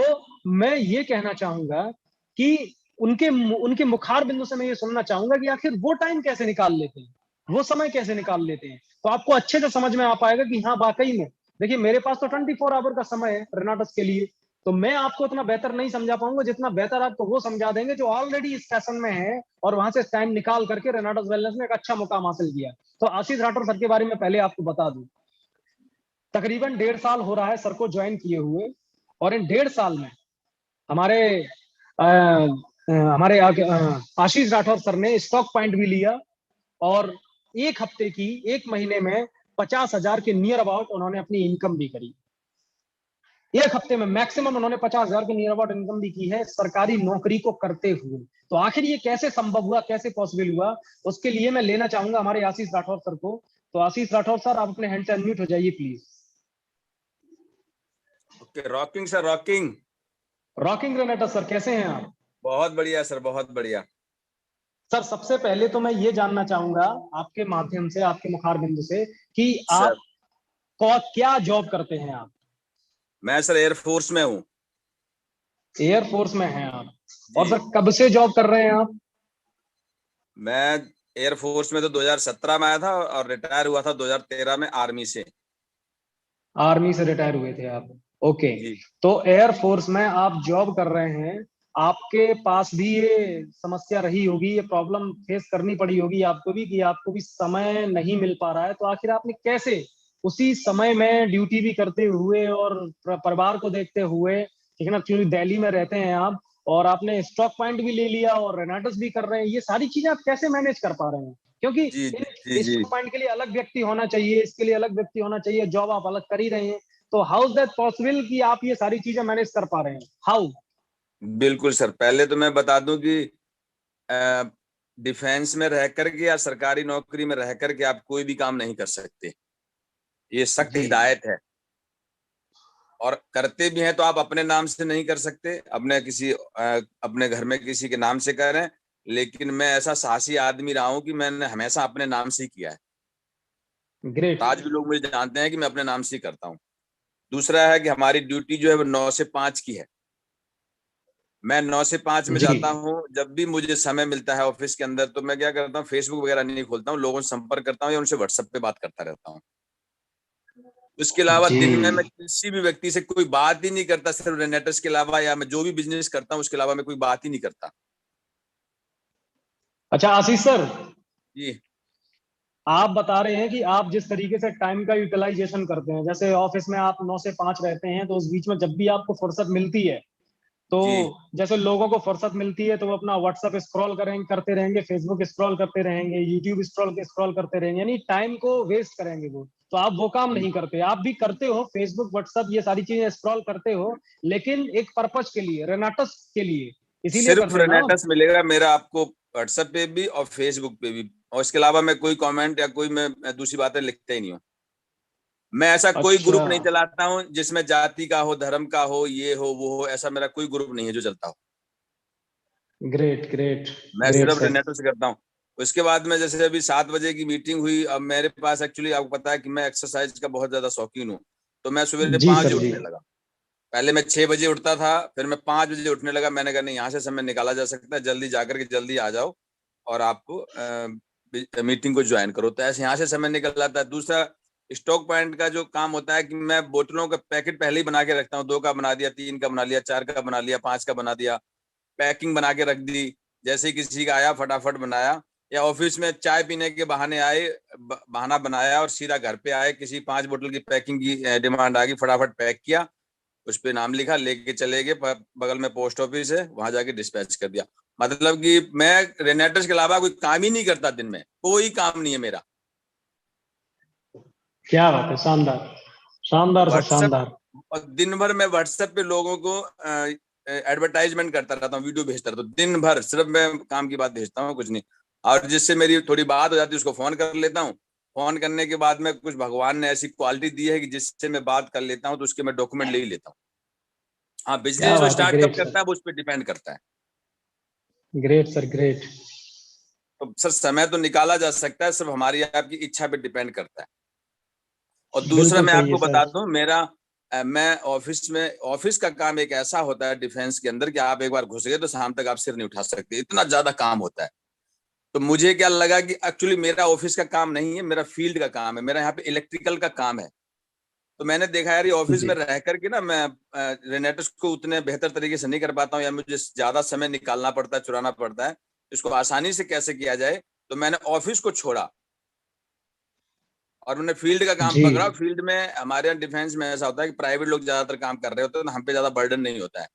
मैं ये कहना चाहूंगा कि उनके उनके मुखार बिंदु से मैं ये सुनना चाहूंगा कि आखिर वो टाइम कैसे निकाल लेते हैं, वो समय कैसे निकाल लेते हैं। तो आपको अच्छे से समझ में आ पाएगा कि हाँ वाकई में, देखिए मेरे पास तो 24 आवर का समय है रेनाटस के लिए। तो मैं आपको उतना बेहतर नहीं समझा पाऊंगा जितना बेहतर आपको वो समझा देंगे जो ऑलरेडी इस सेशन में है और वहां से टाइम निकाल करके रेनाटस वेलनेस में एक अच्छा मुकाम हासिल किया। तो आशीष राठौर सर के बारे में पहले आपको बता दूं, तकरीबन 1.5 साल हो रहा है सर को ज्वाइन किए हुए, और इन 1.5 साल में हमारे आशीष राठौर सर ने स्टॉक पॉइंट भी लिया, और एक महीने में 50,000 के नियर अबाउट उन्होंने अपनी इनकम भी करी। एक हफ्ते में मैक्सिमम उन्होंने 50,000 के नियर अबाउट इनकम भी की है सरकारी नौकरी को करते हुए। तो आखिर ये कैसे संभव हुआ, कैसे पॉसिबल हुआ, उसके लिए मैं लेना चाहूंगा हमारे आशीष राठौर सर को। तो आशीष राठौर सर, आप अपने हैंड से अनम्यूट हो जाइए please. Okay, rocking sir, rocking rocking रेनेटा सर, कैसे हैं आप? बहुत बढ़िया सर, बहुत बढ़िया सर। सबसे पहले तो मैं ये जानना चाहूंगा आपके माध्यम से, आपके मुखार बिंदु से, कि आप क्या जॉब करते हैं आप? मैं सर एयरफोर्स में हूँ। एयरफोर्स में हैं आप? और सर कब से जॉब कर रहे हैं आप? मैं एयरफोर्स में तो 2017 में आया था और रिटायर हुआ था 2013 में आर्मी से। आर्मी से रिटायर हुए थे आप? ओके, तो एयरफोर्स में आप जॉब कर रहे हैं, आपके पास भी ये समस्या रही होगी, ये प्रॉब्लम फेस करनी पड़ी होगी आपको भी, कि आपको भी समय नहीं मिल पा रहा है। तो आखिर आपने कैसे उसी समय में ड्यूटी भी करते हुए और परिवार को देखते हुए, ठीक है ना, क्योंकि दिल्ली में रहते हैं आप, और आपने स्टॉक पॉइंट भी ले लिया और रेनाटस भी कर रहे हैं, ये सारी चीजें आप कैसे मैनेज कर पा रहे हैं? क्योंकि स्टॉक पॉइंट के लिए अलग व्यक्ति होना चाहिए, इसके लिए अलग व्यक्ति होना चाहिए, जॉब आप अलग कर ही रहे हैं। तो हाउ इज दैट पॉसिबल कि आप ये सारी चीजें मैनेज कर पा रहे हैं? हाउ? बिल्कुल सर, पहले तो मैं बता दूं कि डिफेंस में रह करके या सरकारी नौकरी में रह करके आप कोई भी काम नहीं कर सकते, ये सख्त हिदायत है। और करते भी हैं तो आप अपने नाम से नहीं कर सकते, अपने घर में किसी के नाम से करें। लेकिन मैं ऐसा साहसी आदमी रहा हूं कि मैंने हमेशा अपने नाम से ही किया है। ग्रेट। आज भी लोग मुझे जानते हैं कि मैं अपने नाम से ही करता हूँ। दूसरा है कि हमारी ड्यूटी जो है वो 9 से 5 की है। मैं 9 से 5 में जी जाता हूँ। जब भी मुझे समय मिलता है ऑफिस के अंदर तो मैं क्या करता हूँ, फेसबुक वगैरह नहीं खोलता हूँ, लोगों से संपर्क करता हूँ या उनसे व्हाट्सएप पे बात करता रहता हूँ। उसके अलावा जी। दिन में मैं किसी भी व्यक्ति से कोई बात ही नहीं करता, सिर्फ रेनेटर्स के अलावा, या मैं जो भी बिजनेस करता हूँ उसके अलावा मैं कोई बात ही नहीं करता। अच्छा आशीष सर, जी आप बता रहे हैं कि आप जिस तरीके से टाइम का यूटिलाइजेशन करते हैं, जैसे ऑफिस में आप 9 से 5 रहते हैं, तो उस बीच में जब भी आपको फुर्सत मिलती है, तो जी जैसे लोगों को फुर्सत मिलती है तो वो अपना व्हाट्सएप स्क्रॉल करेंगे, करते रहेंगे, फेसबुक स्क्रॉल करते रहेंगे, यूट्यूब स्क्रॉल करते रहेंगे, यानी टाइम को वेस्ट करेंगे वो। तो आप वो काम नहीं करते, आप भी करते हो फेसबुक व्हाट्सएप ये सारी चीजें स्क्रॉल करते हो, लेकिन एक पर्पज के लिए, रेनाटस के लिए, इसीलिए सिर्फ करते हो ना आप? रेनेटर्स मिलेगा मेरा आपको, व्हाट्सएप पे भी और फेसबुक पे भी। और इसके अलावा मैं कोई कमेंट या कोई मैं दूसरी बातें लिखता ही नहीं हूँ। मैं ऐसा कोई अच्छा, ग्रुप नहीं चलाता हूँ जिसमें जाति का हो, धर्म का हो, ये हो वो हो, ऐसा मेरा कोई ग्रुप नहीं है जो चलता हो। Great great. मैं ग्रेट सिर्फ सर। रेनेटो से करता हूँ। उसके बाद में जैसे अभी 7 बजे की मीटिंग हुई, अब मेरे पास एक्चुअली आपको पता है कि मैं एक्सरसाइज का बहुत ज्यादा शौकीन हूँ, तो मैं सवेरे जी 5 सर बजे जी। उठने लगा। पहले मैं 6 बजे उठता था, फिर मैं 5 बजे उठने लगा। मैंने कहा नहीं, यहाँ से समय निकाला जा सकता है, जल्दी जाकर के जल्दी आ जाओ और आप मीटिंग को ज्वाइन करो। तो ऐसे यहाँ से समय निकल जाता है। दूसरा, स्टॉक पॉइंट का जो काम होता है कि मैं बोतलों का पैकेट पहले ही बना के रखता हूँ। 2 का बना दिया, 3 का बना लिया, 4 का बना लिया, 5 का बना दिया, पैकिंग बना के रख दी। जैसे ही किसी का आया फटाफट बनाया, या ऑफिस में चाय पीने के बहाने आए, बहाना बनाया और सीधा घर पे आए, किसी 5 बोतल की पैकिंग की डिमांड आ गई, फटाफट पैक किया, उस पे नाम लिखा, लेके चले गए, बगल में पोस्ट ऑफिस है, वहां जाके डिस्पैच कर दिया। मतलब कि मैं रेनेटर्स के अलावा कोई काम ही नहीं करता। दिन में कोई काम नहीं है मेरा। क्या बात है, शानदार, शानदार सर व्हाट्सएप, शानदार। और दिन भर मैं व्हाट्सएप पे लोगों को एडवर्टाइजमेंट करता रहता हूँ, वीडियो भेजता रहता हूँ। दिन भर सिर्फ मैं काम की बात भेजता हूँ, कुछ नहीं। और जिससे मेरी थोड़ी बात हो जाती है उसको फोन कर लेता हूँ। फोन करने के बाद में कुछ भगवान ने ऐसी क्वालिटी दी है कि जिससे मैं बात कर लेता हूँ, तो उसके मैं डॉक्यूमेंट ले ही लेता हूँ। हाँ, क्या बिजनेस जो बात है, स्टार्ट कब ग्रेट करता सर, है वो उस पर डिपेंड करता है। Great sir great. तो सर समय तो निकाला जा सकता है, सिर्फ हमारी आपकी इच्छा पे डिपेंड करता है। और दूसरा बिल्कुल मैं सही है आपको सर। बता दूं, मैं ऑफिस का काम एक ऐसा होता है डिफेंस के अंदर कि आप एक बार घुस गए तो शाम तक आप सिर नहीं उठा सकते, इतना ज्यादा काम होता है। तो मुझे क्या लगा कि एक्चुअली मेरा ऑफिस का काम नहीं है, मेरा फील्ड का काम है, मेरा यहाँ पे इलेक्ट्रिकल का काम है। तो मैंने देखा यार, ये ऑफिस जी में रह करके ना मैं रेनेटर्स को उतने बेहतर तरीके से नहीं कर पाता हूँ, या मुझे ज्यादा समय निकालना पड़ता है, चुराना पड़ता है। इसको आसानी से कैसे किया जाए, तो मैंने ऑफिस को छोड़ा और मैंने फील्ड का काम जी। पकड़ा। फील्ड में हमारे यहाँ डिफेंस में ऐसा होता है कि प्राइवेट लोग ज्यादातर काम कर रहे होते हैं, तो हम पे ज्यादा बर्डन नहीं होता है।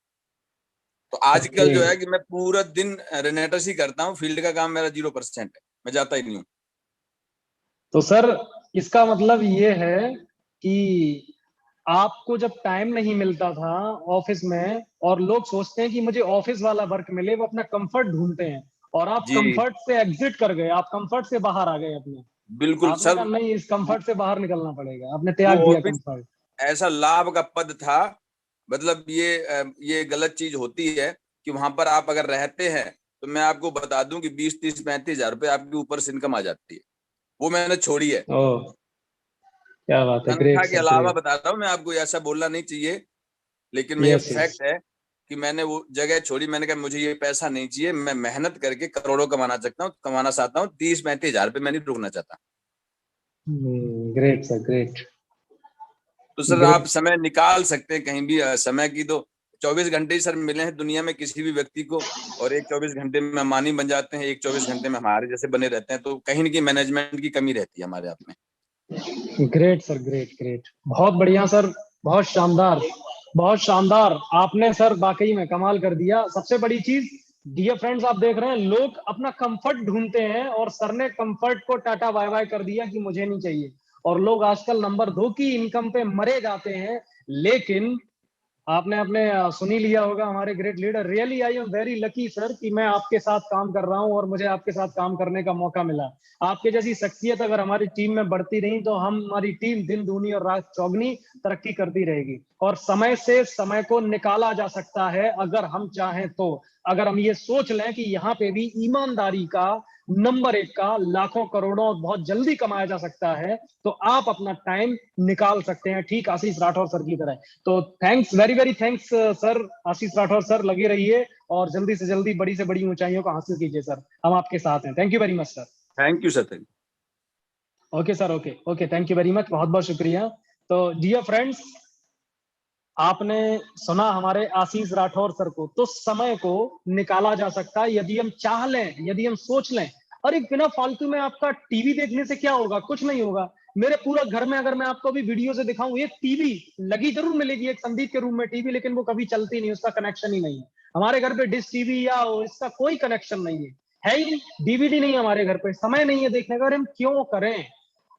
तो आजकल ओके, जो है कि मैं पूरा दिन रेनेटर्स ही करता हूँ, फील्ड का काम मेरा 0% है, मैं जाता ही नहीं हूँ। तो सर इसका मतलब ये है कि आपको जब टाइम नहीं मिलता था ऑफिस में, और लोग सोचते हैं कि मुझे ऑफिस वाला वर्क मिले, वो अपना कंफर्ट ढूंढते हैं, और आप जी कंफर्ट से एग्जिट कर गए, आप कंफर्ट से बाहर आ गए अपने। बिल्कुल आपने सर। कहा नहीं, इस कंफर्ट से बाहर निकलना पड़ेगा, आपने वो त्याग दिया ऑफिस कंफर्ट। ऐसा लाभ का पद था, मतलब ये गलत चीज होती है कि वहां पर आप अगर रहते हैं तो मैं आपको बता दूं कि 20, 30, 35 हजार रुपए आपके ऊपर से इनकम आ जाती है। वो मैंने छोड़ी है। ओह, क्या बात है, ग्रेट तनख्वाह के सर अलावा ग्रेट। बता रहा हूँ मैं आपको, ऐसा बोलना नहीं चाहिए, लेकिन मैं ये यस यस। फैक्ट है कि मैंने वो जगह छोड़ी। मैंने कहा मुझे ये पैसा नहीं चाहिए, मैं मेहनत करके करोड़ों कमाना चाहता हूँ। 30, 35 हजार रुपये मैं नहीं रुकना चाहता। Great sir great. तो सर आप ग्रेट। समय निकाल सकते हैं कहीं भी। समय की तो 24 घंटे ही सर मिले हैं दुनिया में किसी भी व्यक्ति को, और एक 24 घंटे में अंबानी बन जाते हैं, एक 24 घंटे में हमारे जैसे बने रहते हैं। तो कहीं न कहीं मैनेजमेंट की कमी रहती है हमारे आप में। ग्रेट सर ग्रेट ग्रेट, बहुत बढ़िया सर, बहुत शानदार, बहुत शानदार। आपने सर वाकई में कमाल कर दिया। सबसे बड़ी चीज, डियर फ्रेंड्स, आप देख रहे हैं लोग अपना कंफर्ट ढूंढते हैं, और सर ने कंफर्ट को टाटा बाय बाय कर दिया कि मुझे नहीं चाहिए। और लोग आजकल नंबर 2 की इनकम पे मरे जाते हैं। लेकिन आपने अपने सुन ही लिया होगा हमारे great leader, really I am very lucky sir कि मैं आपके साथ काम कर रहा हूं और मुझे आपके साथ काम करने का मौका मिला। आपके जैसी शख्सियत अगर हमारी टीम में बढ़ती रही तो हमारी टीम दिन दूनी और रात चौगनी तरक्की करती रहेगी। और समय से समय को निकाला जा सकता है अगर हम चाहें तो। अगर हम ये सोच लें कि यहाँ पे भी ईमानदारी का नंबर 1 का लाखों करोड़ों बहुत जल्दी कमाया जा सकता है, तो आप अपना टाइम निकाल सकते हैं, ठीक आशीष राठौर सर की तरह। तो thanks, very very thanks sir, Ashish Rathore sir, लगे रहिए और जल्दी से जल्दी बड़ी से बड़ी ऊंचाइयों को हासिल कीजिए सर, हम आपके साथ हैं। Thank you very much sir. Thank you sir, thank you. Okay sir, okay okay, thank you very much, बहुत बहुत शुक्रिया। तो डियर फ्रेंड्स, आपने सुना हमारे आशीष राठौर सर को, तो समय को निकाला जा सकता है यदि हम चाह लें, यदि हम सोच लें। और एक बिना फालतू में आपका टीवी देखने से क्या होगा, कुछ नहीं होगा। मेरे पूरा घर में अगर मैं आपको अभी वीडियो से दिखाऊं, एक टीवी लगी जरूर मिलेगी, एक संदीप के रूम में टीवी, लेकिन वो कभी चलती नहीं, उसका कनेक्शन ही नहीं है। हमारे घर पे डिश टीवी या इसका कोई कनेक्शन नहीं है ही नहीं, डीवीडी नहीं हमारे घर पे, समय नहीं है देखने का। और हम क्यों करें,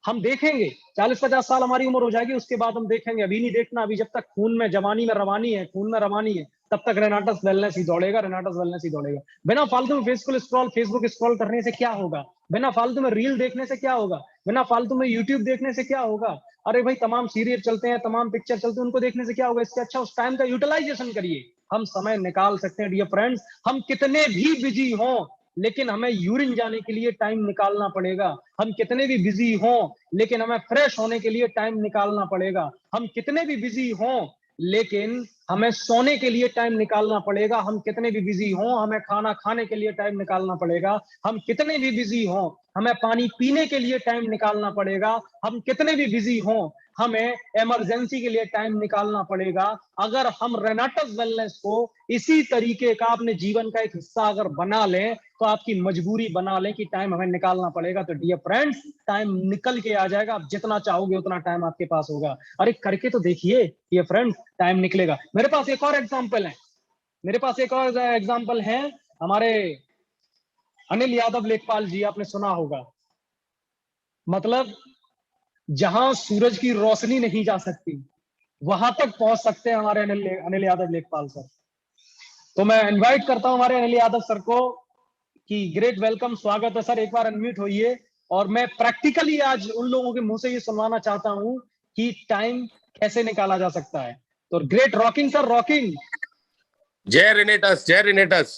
हम देखेंगे 40-50 साल हमारी उम्र हो जाएगी, उसके बाद हम देखेंगे। अभी नहीं देखना, अभी जब तक खून में जवानी में रवानी है, खून में रवानी है, तब तक रेनाटस वेलनेस ही दौड़ेगा, रेनाटस वेलनेस ही दौड़ेगा। बिना फालतू में फेसबुक स्क्रॉल करने से क्या होगा, बिना फालतू में रील देखने से क्या होगा, बिना फालतू में यूट्यूब देखने से क्या होगा। अरे भाई, तमाम सीरियल चलते हैं, तमाम पिक्चर चलते हैं, उनको देखने से क्या होगा। इससे अच्छा उस टाइम का यूटिलाइजेशन करिए। हम समय निकाल सकते हैं डियर फ्रेंड्स, हम कितने भी बिजी हों, लेकिन हमें यूरिन जाने के लिए टाइम निकालना पड़ेगा। हम कितने भी बिजी हों, लेकिन हमें फ्रेश होने के लिए टाइम निकालना पड़ेगा। हम कितने भी बिजी हों, लेकिन हमें सोने के लिए टाइम निकालना पड़ेगा। हम कितने भी बिजी हों, हमें खाना खाने के लिए टाइम निकालना पड़ेगा। हम कितने भी बिजी हों, हमें पानी पीने के लिए टाइम निकालना पड़ेगा। हम कितने भी बिजी हों, हमें इमरजेंसी के लिए टाइम निकालना पड़ेगा। अगर हम रेनाटस वेलनेस को इसी तरीके का अपने जीवन का एक हिस्सा अगर बना लें, तो आपकी मजबूरी बना लें कि टाइम हमें निकालना पड़ेगा, तो डियर फ्रेंड्स, टाइम निकल के आ जाएगा। आप जितना चाहोगे उतना टाइम आपके पास होगा। अरे करके तो देखिए डियर फ्रेंड्स, टाइम निकलेगा। मेरे पास एक और एग्जांपल है, मेरे पास एक और एग्जांपल है, हमारे अनिल यादव लेखपाल जी, आपने सुना होगा। मतलब जहां सूरज की रोशनी नहीं जा सकती, वहां तक पहुंच सकते हैं हमारे अनिल यादव लेखपाल सर। तो मैं इनवाइट करता हूं हमारे अनिल यादव सर को कि ग्रेट वेलकम, स्वागत है सर, एक बार अनम्यूट होइए। और मैं प्रैक्टिकली आज उन लोगों के मुंह से ये सुनवाना चाहता हूं कि टाइम कैसे निकाला जा सकता है। तो ग्रेट रॉकिंग सर, रॉकिंग। जय रेनेटस, जय रेनेटस।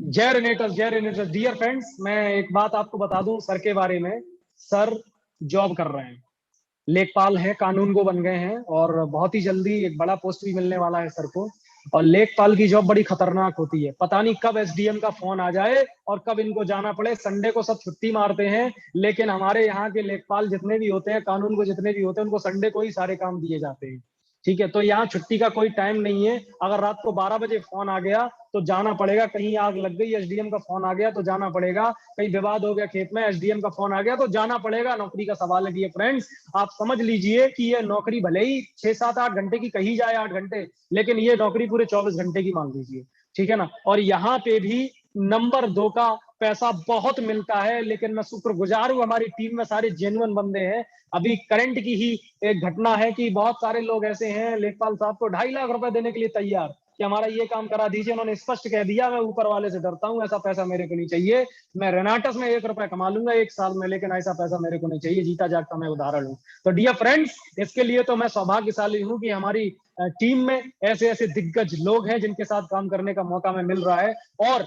जय रेनेटस, जय रेनेटस। डियर फ्रेंड्स, मैं एक बात आपको बता दूं सर के बारे में। सर जॉब कर रहे हैं, लेखपाल हैं, कानून को बन गए हैं, और बहुत ही जल्दी एक बड़ा पोस्ट भी मिलने वाला है सर को। और लेखपाल की जॉब बड़ी खतरनाक होती है, पता नहीं कब एसडीएम का फोन आ जाए और कब इनको जाना पड़े। संडे को सब छुट्टी मारते हैं, लेकिन हमारे यहाँ के लेखपाल जितने भी होते हैं, कानून को जितने भी होते हैं, उनको संडे को ही सारे काम दिए जाते हैं। ठीक है, तो यहाँ छुट्टी का कोई टाइम नहीं है। अगर रात को 12 बजे फोन आ गया तो जाना पड़ेगा। कहीं आग लग गई, एसडीएम का फोन आ गया तो जाना पड़ेगा। कहीं विवाद हो गया खेत में, एसडीएम का फोन आ गया तो जाना पड़ेगा। नौकरी का सवाल है डियर फ्रेंड्स। आप समझ लीजिए कि ये नौकरी भले ही 6-7-8 घंटे की कही जाए, 8 घंटे, लेकिन ये नौकरी पूरे 24 घंटे की मान लीजिए। ठीक है ना। और यहाँ पे भी नंबर 2 का पैसा बहुत मिलता है, लेकिन मैं शुक्रगुजार हूं, हमारी टीम में सारे जेन्युइन बंदे हैं। अभी करंट की ही एक घटना है कि बहुत सारे लोग ऐसे हैं लेखपाल साहब को 2.5 लाख रुपए देने के लिए तैयार कि हमारा ये काम करा दीजिए। उन्होंने स्पष्ट कह दिया, मैं ऊपर वाले से डरता हूं, ऐसा पैसा मेरे को नहीं चाहिए। मैं रेनाटस में 1 रुपए कमा लूंगा 1 साल में, लेकिन ऐसा पैसा मेरे को नहीं चाहिए। जीता जागता मैं उदाहरण हूं। तो डियर फ्रेंड्स, इसके लिए तो मैं सौभाग्यशाली हूं कि हमारी टीम में ऐसे ऐसे दिग्गज लोग हैं जिनके साथ काम करने का मौका हमें मिल रहा है, और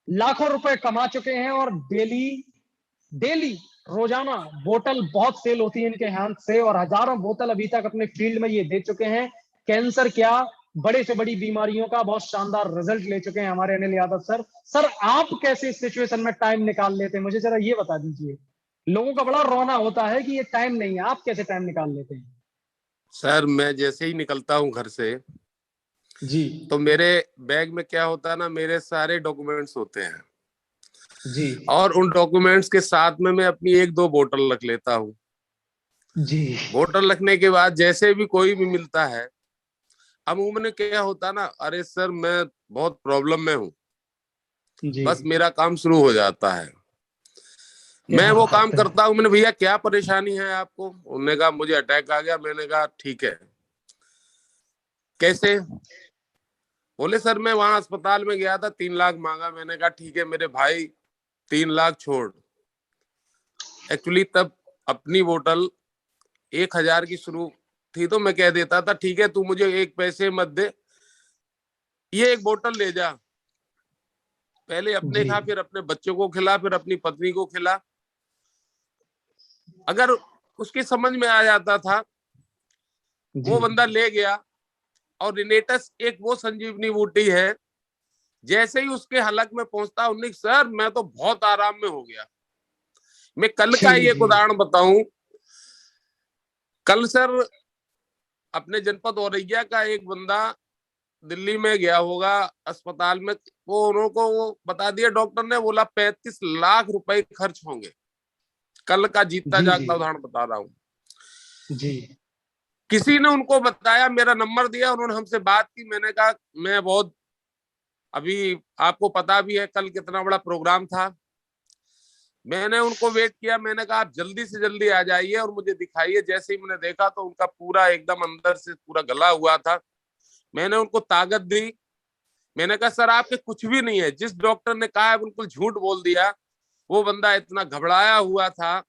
लाखों रुपए कमा चुके हैं। और डेली रोजाना बोतल बहुत सेल होती है इनके हाथ से, और हजारों बोतल अभी तक अपने फील्ड में ये दे चुके हैं। कैंसर क्या, बड़े से बड़ी बीमारियों का बहुत शानदार रिजल्ट ले चुके हैं हमारे अनिल यादव सर। सर आप कैसे इस सिचुएशन में टाइम निकाल लेते हैं, मुझे जरा ये बता दीजिए। लोगों का बड़ा रोना होता है कि ये टाइम नहीं है, आप कैसे टाइम निकाल लेते हैं? सर मैं जैसे ही निकलता हूँ घर से जी तो मेरे बैग में क्या होता है ना, मेरे सारे डॉक्यूमेंट्स होते हैं जी और उन डॉक्यूमेंट्स के साथ में मैं अपनी 1-2 बोतल रख लेता हूँ। जी बोतल रखने के बाद जैसे भी कोई भी मिलता है, अमूमन क्या होता है ना, अरे सर मैं बहुत प्रॉब्लम में हूँ, जी, बस मेरा काम शुरू हो जाता है। मैं क्या वो बात काम है। करता हूँ। मैंने, भैया क्या परेशानी है आपको? उन्होंने कहा मुझे अटैक आ गया। मैंने कहा ठीक है, कैसे? बोले सर मैं वहां अस्पताल में गया था, 3 लाख मांगा। मैंने कहा ठीक है मेरे भाई, 3 लाख छोड़। एक्चुअली तब अपनी बोतल 1,000 की शुरू थी, तो मैं कह देता था ठीक है तू मुझे 1 पैसे मत दे, ये 1 बोतल ले जा। पहले अपने जी। खा, फिर अपने बच्चों को खिला, फिर अपनी पत्नी को खिला। अगर उसकी समझ में आ जाता था, वो जी। बंदा ले गया। और रिनेटस एक वो संजीवनी बूटी है, जैसे ही उसके हलक में पहुंचता, उन्नीस सर मैं तो बहुत आराम में हो गया। मैं कल का ही जी। एक उदाहरण बताऊं। कल सर अपने जनपद औरैया का एक बंदा दिल्ली में गया होगा अस्पताल में, वो उनको वो बता दिया डॉक्टर ने, बोला 35 लाख रुपए खर्च होंगे। कल का जीता जी। जागता उदाहरण बता रहा हूँ। जी। किसी ने उनको बताया, मेरा नंबर दिया, उन्होंने हमसे बात की। मैंने कहा मैं बहुत, अभी आपको पता भी है कल कितना बड़ा प्रोग्राम था। मैंने उनको वेट किया, मैंने कहा आप जल्दी से जल्दी आ जाइए और मुझे दिखाइए। जैसे ही मैंने देखा तो उनका पूरा एकदम अंदर से पूरा गला हुआ था। मैंने उनको ताकत दी। मैंने कहा सर आपके कुछ भी नहीं है, जिस डॉक्टर ने कहा है बिल्कुल झूठ बोल दिया। वो बंदा इतना घबराया हुआ था,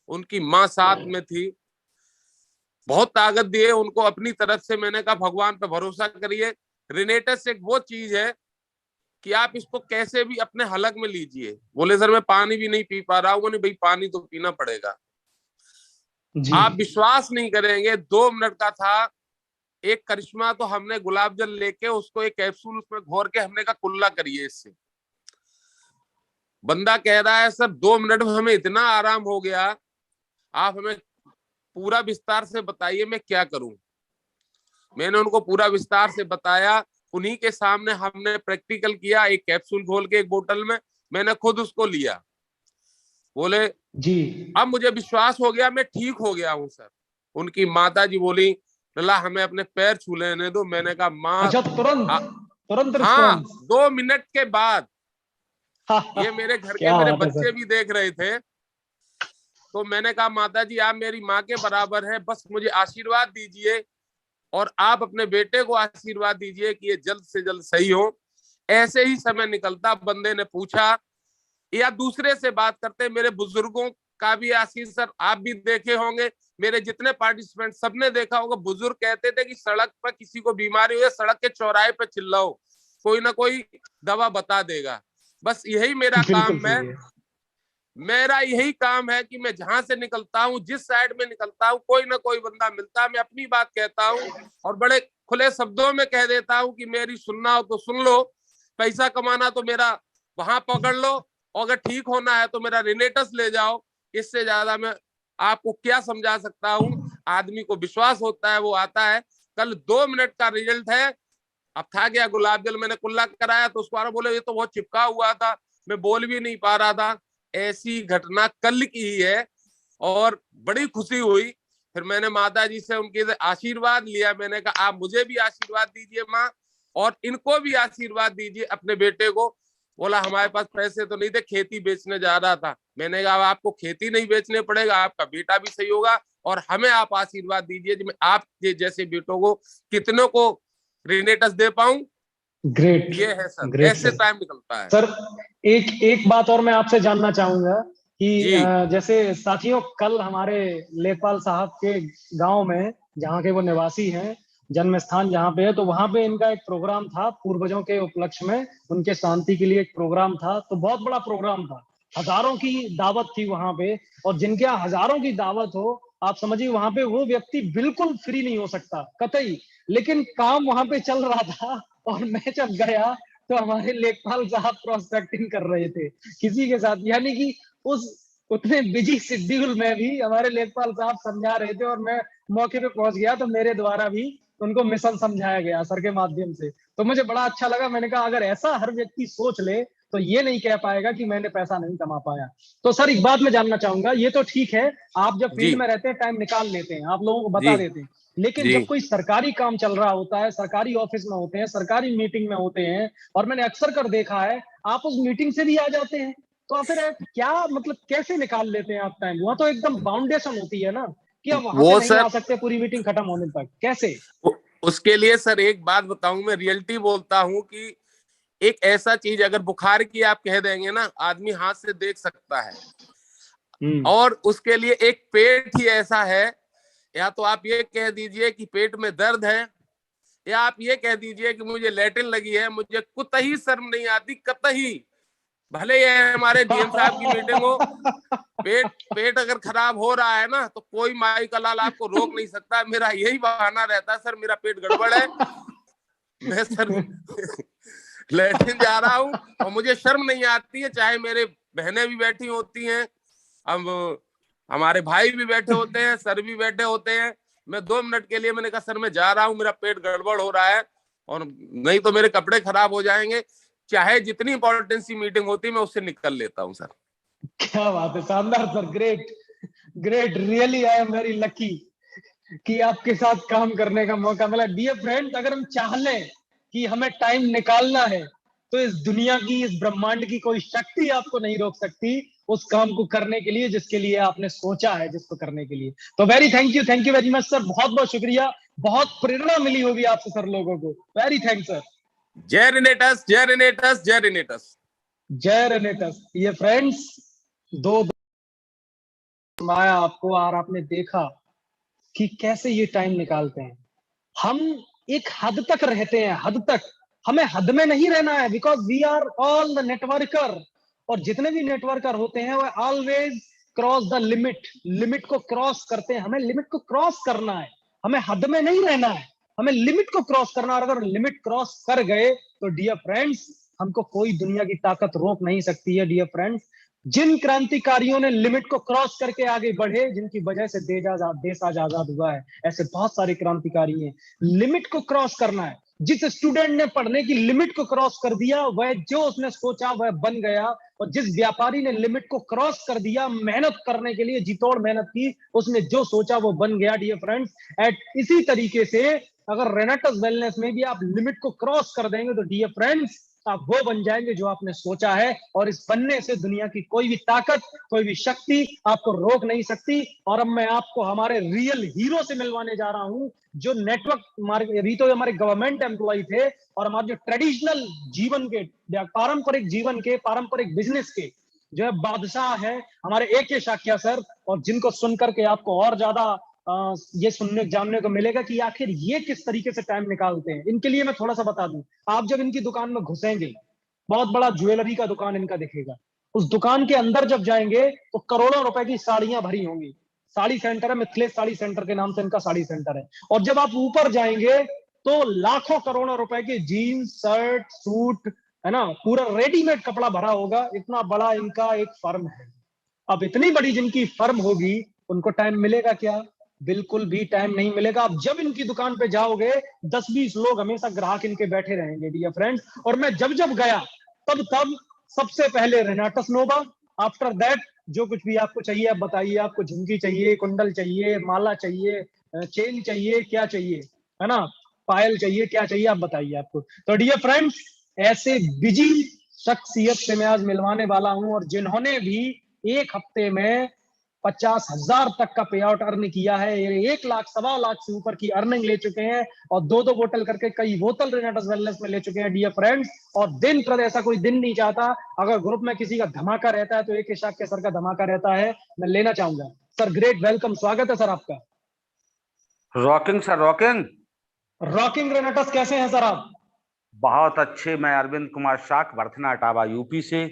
उनकी माँ साथ में थी, बहुत ताकत दिए उनको अपनी तरफ से। मैंने कहा भगवान पे भरोसा करिए। रिनेटस एक वो चीज है कि आप इसको कैसे भी अपने हलक में लीजिए। बोले सर मैं पानी भी नहीं पी पा रहा हूँ। नहीं भाई, पानी तो पीना पड़ेगा। जी। आप विश्वास नहीं करेंगे, 2 मिनट का था। एक करिश्मा तो हमने गुलाब जल लेके उसको एक कैप्सूल उसमें घोर के हमने कहा कुल्ला करिए इससे। बंदा कह रहा है सर 2 मिनट में हमें इतना आराम हो गया, आप हमें पूरा विस्तार से बताइए मैं क्या करूं। मैंने उनको पूरा विस्तार से बताया। उन्हीं के सामने हमने प्रैक्टिकल किया, एक कैप्सूल घोल के एक बोतल में, मैंने खुद उसको लिया। बोले जी। अब मुझे विश्वास हो गया, मैं ठीक हो गया हूँ सर। उनकी माता जी बोली लला हमें अपने पैर छू लेने दो। मैंने कहा माँ अच्छा, तुरंत तुरंत हाँ, रिस्पॉन्स। 2 मिनट के बाद। ये मेरे घर के क्या मेरे बात है बच्चे सर। भी देख रहे थे। तो मैंने कहा माता जी आप मेरी माँ के बराबर है, बस मुझे आशीर्वाद दीजिए और आप अपने बेटे को आशीर्वाद दीजिए कि ये जल्द से जल्द सही हो। ऐसे ही समय निकलता, बंदे ने पूछा या दूसरे से बात करते, मेरे बुजुर्गों का भी आशीष सर आप भी देखे होंगे, मेरे जितने पार्टिसिपेंट सबने देखा होगा। बुजुर्ग कहते थे कि सड़क पर किसी को बीमारी हो, सड़क के चौराहे पे चिल्लाओ, कोई ना कोई दवा बता देगा। बस यही मेरा बिल्कुल काम है। सही है। मेरा यही काम है कि मैं जहां से निकलता हूँ, जिस साइड में निकलता हूँ, कोई ना कोई बंदा मिलता है, मैं अपनी बात कहता हूँ और बड़े खुले शब्दों में कह देता हूँ कि मेरी सुनना हो तो सुन लो, पैसा कमाना तो मेरा वहां पकड़ लो, और अगर ठीक होना है तो मेरा रिनेटस ले जाओ। इससे ज्यादा मैं आपको क्या समझा सकता हूँ। आदमी को विश्वास होता है, वो आता है। कल 2 मिनट का रिजल्ट है। अब था क्या, गुलाब जल मैंने कुल्ला कराया तो उसको बोले ये तो बहुत चिपका हुआ था, मैं बोल भी नहीं पा रहा था। ऐसी घटना कल की ही है और बड़ी खुशी हुई। फिर मैंने माता जी से उनके आशीर्वाद लिया। मैंने कहा आप मुझे भी आशीर्वाद दीजिए माँ, और इनको भी आशीर्वाद दीजिए अपने बेटे को। बोला हमारे पास पैसे तो नहीं थे, खेती बेचने जा रहा था। मैंने कहा आपको खेती नहीं बेचने पड़ेगा, आपका बेटा भी सही होगा और हमें आप आशीर्वाद दीजिए मैं आप जैसे बेटों को कितनों को रिनेटस दे पाऊं। ग्रेट। ये है सर, ग्रेट ऐसे सर। टाइम निकलता है। सर, एक एक बात और मैं आपसे जानना चाहूंगा कि जी जैसे साथियों कल हमारे लेखपाल साहब के गांव में, जहाँ के वो निवासी हैं, जन्म स्थान जहाँ पे है, तो वहां पे इनका एक प्रोग्राम था पूर्वजों के उपलक्ष्य में, उनके शांति के लिए एक प्रोग्राम था। तो बहुत बड़ा प्रोग्राम था, हजारों की दावत थी वहां पे। और जिनके यहाँ हजारों की दावत हो, आप समझिए वहां पे वो व्यक्ति बिल्कुल फ्री नहीं हो सकता कतई। लेकिन काम वहां पे चल रहा था और मैं जब गया तो हमारे लेखपाल साहब प्रोस्पेक्टिंग कर रहे थे किसी के साथ, यानी कि उस उतने बिजी शेड्यूल में भी हमारे लेखपाल साहब समझा रहे थे और मैं मौके पे पहुंच गया, तो मेरे द्वारा भी उनको मिशन समझाया गया सर के माध्यम से। तो मुझे बड़ा अच्छा लगा। मैंने कहा अगर ऐसा हर व्यक्ति सोच ले तो ये नहीं कह पाएगा कि मैंने पैसा नहीं कमा पाया। तो सर एक बात मैं जानना चाहूंगा, ये तो ठीक है आप जब जी फील्ड में रहते हैं टाइम निकाल लेते हैं, आप लोगों को जी बता देते हैं, लेकिन जी जब कोई सरकारी काम चल रहा होता है, सरकारी ऑफिस में होते हैं, सरकारी मीटिंग में होते हैं, और मैंने अक्सर कर देखा है आप उस मीटिंग से भी आ जाते हैं, तो फिर आप क्या मतलब कैसे निकाल लेते हैं आप टाइम? वहां तो एकदम बाउंडेशन होती है ना कि आप वहां से वो नहीं सर, आ सकते पूरी मीटिंग खत्म होने तक, कैसे? उसके लिए सर एक बात बताऊं, मैं रियलिटी बोलता हूं कि एक ऐसा चीज अगर बुखार की आप कह देंगे ना, आदमी हाथ से देख सकता है। और उसके लिए एक पेट ही ऐसा है, या तो आप ये कह दीजिए कि पेट में दर्द है, या आप ये कह दीजिए कि मुझे लैट्रिन लगी है, मुझे कतई शर्म नहीं आती, कतई भले ये हमारे डीएम साहब की मीटिंग हो, पेट अगर खराब हो रहा है ना तो कोई माई का लाल आपको रोक नहीं सकता। मेरा यही बहाना रहता है, सर मेरा पेट गड़बड़ है, मैं सर लैट्रिन जा रहा हूँ, और मुझे शर्म नहीं आती है, चाहे मेरे बहनें भी बैठी होती हैं, अब हमारे भाई भी बैठे होते हैं, सर भी बैठे होते हैं। मैं 2 मिनट के लिए मैंने कहा सर मैं जा रहा हूँ, मेरा पेट गड़बड़ हो रहा है और नहीं तो मेरे कपड़े खराब हो जाएंगे। चाहे जितनी इंपॉर्टेंसी मीटिंग होती है मैं उससे निकल लेता हूँ सर। क्या बात है, शानदार sir, great great, really I am very lucky कि आपके साथ काम करने का मौका मिला। डियर फ्रेंड्स, अगर हम चाह लें कि हमें टाइम निकालना है तो इस दुनिया की, इस ब्रह्मांड की कोई शक्ति आपको नहीं रोक सकती उस काम को करने के लिए जिसके लिए आपने सोचा है, जिसको करने के लिए। तो very thank you very much sir, बहुत बहुत शुक्रिया, बहुत प्रेरणा मिली होगी आपसे सर लोगों को। Very thank sir. जय रेनेटस, जय रेनेटस, जय रेनेटस, जय रेनेटस। ये फ्रेंड्स, दो सुनाया आपको और आपने देखा कि कैसे ये टाइम निकालते हैं। हम एक हद तक रहते हैं, हद तक, हमें हद में नहीं रहना है, because we are all the networker, और जितने भी नेटवर्कर होते हैं वो always cross the limit, limit को क्रॉस करते हैं। हमें लिमिट को क्रॉस करना है, हमें हद में नहीं रहना है, हमें लिमिट को क्रॉस करना है। और अगर लिमिट क्रॉस कर गए तो डियर फ्रेंड्स, हमको कोई दुनिया की ताकत रोक नहीं सकती है। डियर फ्रेंड्स, जिन क्रांतिकारियों ने लिमिट को क्रॉस करके आगे बढ़े, जिनकी वजह से देश आज आजाद हुआ है, ऐसे बहुत सारे क्रांतिकारी हैं। लिमिट को क्रॉस करना है। जिस स्टूडेंट ने पढ़ने की लिमिट को क्रॉस कर दिया, वह जो उसने सोचा वह बन गया, और जिस व्यापारी ने लिमिट को क्रॉस कर दिया, मेहनत करने के लिए जीतोड़ मेहनत की, उसने जो सोचा वो बन गया। डियर फ्रेंड्स, एट इसी तरीके से अगर रेनेटस वेलनेस में भी आप लिमिट को क्रॉस कर देंगे तो डियर फ्रेंड्स, आप वो बन जाएंगे जो आपने सोचा है, और इस बनने से दुनिया की कोई भी ताकत, कोई भी शक्ति आपको रोक नहीं सकती। और अब मैं आपको हमारे रियल हीरो से मिलवाने जा रहा हूं, जो नेटवर्क, अभी तो हमारे गवर्नमेंट एम्प्लॉय थे, और हमारे जो ट्रेडिशनल जीवन के, पारंपरिक जीवन के, पारंपरिक बिजनेस के जो है बादशाह है, हमारे AK शाक्या सर, और जिनको सुनकर के आपको और ज्यादा ये सुनने जानने को मिलेगा कि आखिर ये किस तरीके से टाइम निकालते हैं। इनके लिए मैं थोड़ा सा बता दूं, आप जब इनकी दुकान में घुसेंगे, बहुत बड़ा ज्वेलरी का दुकान इनका दिखेगा। उस दुकान के अंदर जब जाएंगे तो करोड़ों रुपए की साड़ियां भरी होंगी। साड़ी सेंटर है, मिथिलेश साड़ी सेंटर के नाम से इनका साड़ी सेंटर है। और जब आप ऊपर जाएंगे तो लाखों करोड़ों रुपए के जीन्स, शर्ट, सूट, है ना, पूरा रेडीमेड कपड़ा भरा होगा। इतना बड़ा इनका एक फर्म है। अब इतनी बड़ी जिनकी फर्म होगी, उनको टाइम मिलेगा क्या? बिल्कुल भी टाइम नहीं मिलेगा। अब जब इनकी दुकान पे जाओगे, 10-20 लोग हमेशा ग्राहक इनके बैठे रहेंगे डियर फ्रेंड्स। और मैं जब जब गया तब सबसे पहले रेनेटस नोवा, आफ्टर दैट जो कुछ भी आपको चाहिए आप बताइए। आपको झुमकी चाहिए, कुंडल चाहिए, माला चाहिए, चेन चाहिए, क्या चाहिए, है ना, पायल चाहिए, क्या चाहिए आप बताइए आपको। तो डियर फ्रेंड्स, ऐसे बिजी शख्सियत से मैं आज मिलवाने वाला हूं, और जिन्होंने भी एक हफ्ते में 50,000 तक का पे आउट अर्न किया है, 1 लाख, 1.25 लाख से ऊपर की अर्निंग ले चुके हैं, और 2-2 बोतल करके कई बोतल रेनेटस वेलनेस में ले चुके हैं डियर फ्रेंड्स। और दिन प्रद ऐसा कोई दिन नहीं चाहता, अगर ग्रुप में किसी का धमाका रहता है तो AK शाक्या सर का धमाका रहता है। मैं लेना चाहूंगा सर, ग्रेट वेलकम, स्वागत है सर आपका। रॉकिंग सर, रॉकिंग रॉकिंग रेनेटस, कैसे हैं सर आप? बहुत अच्छे। मैं अरविंद कुमार शाक, बर्थना अटावा, यूपी से।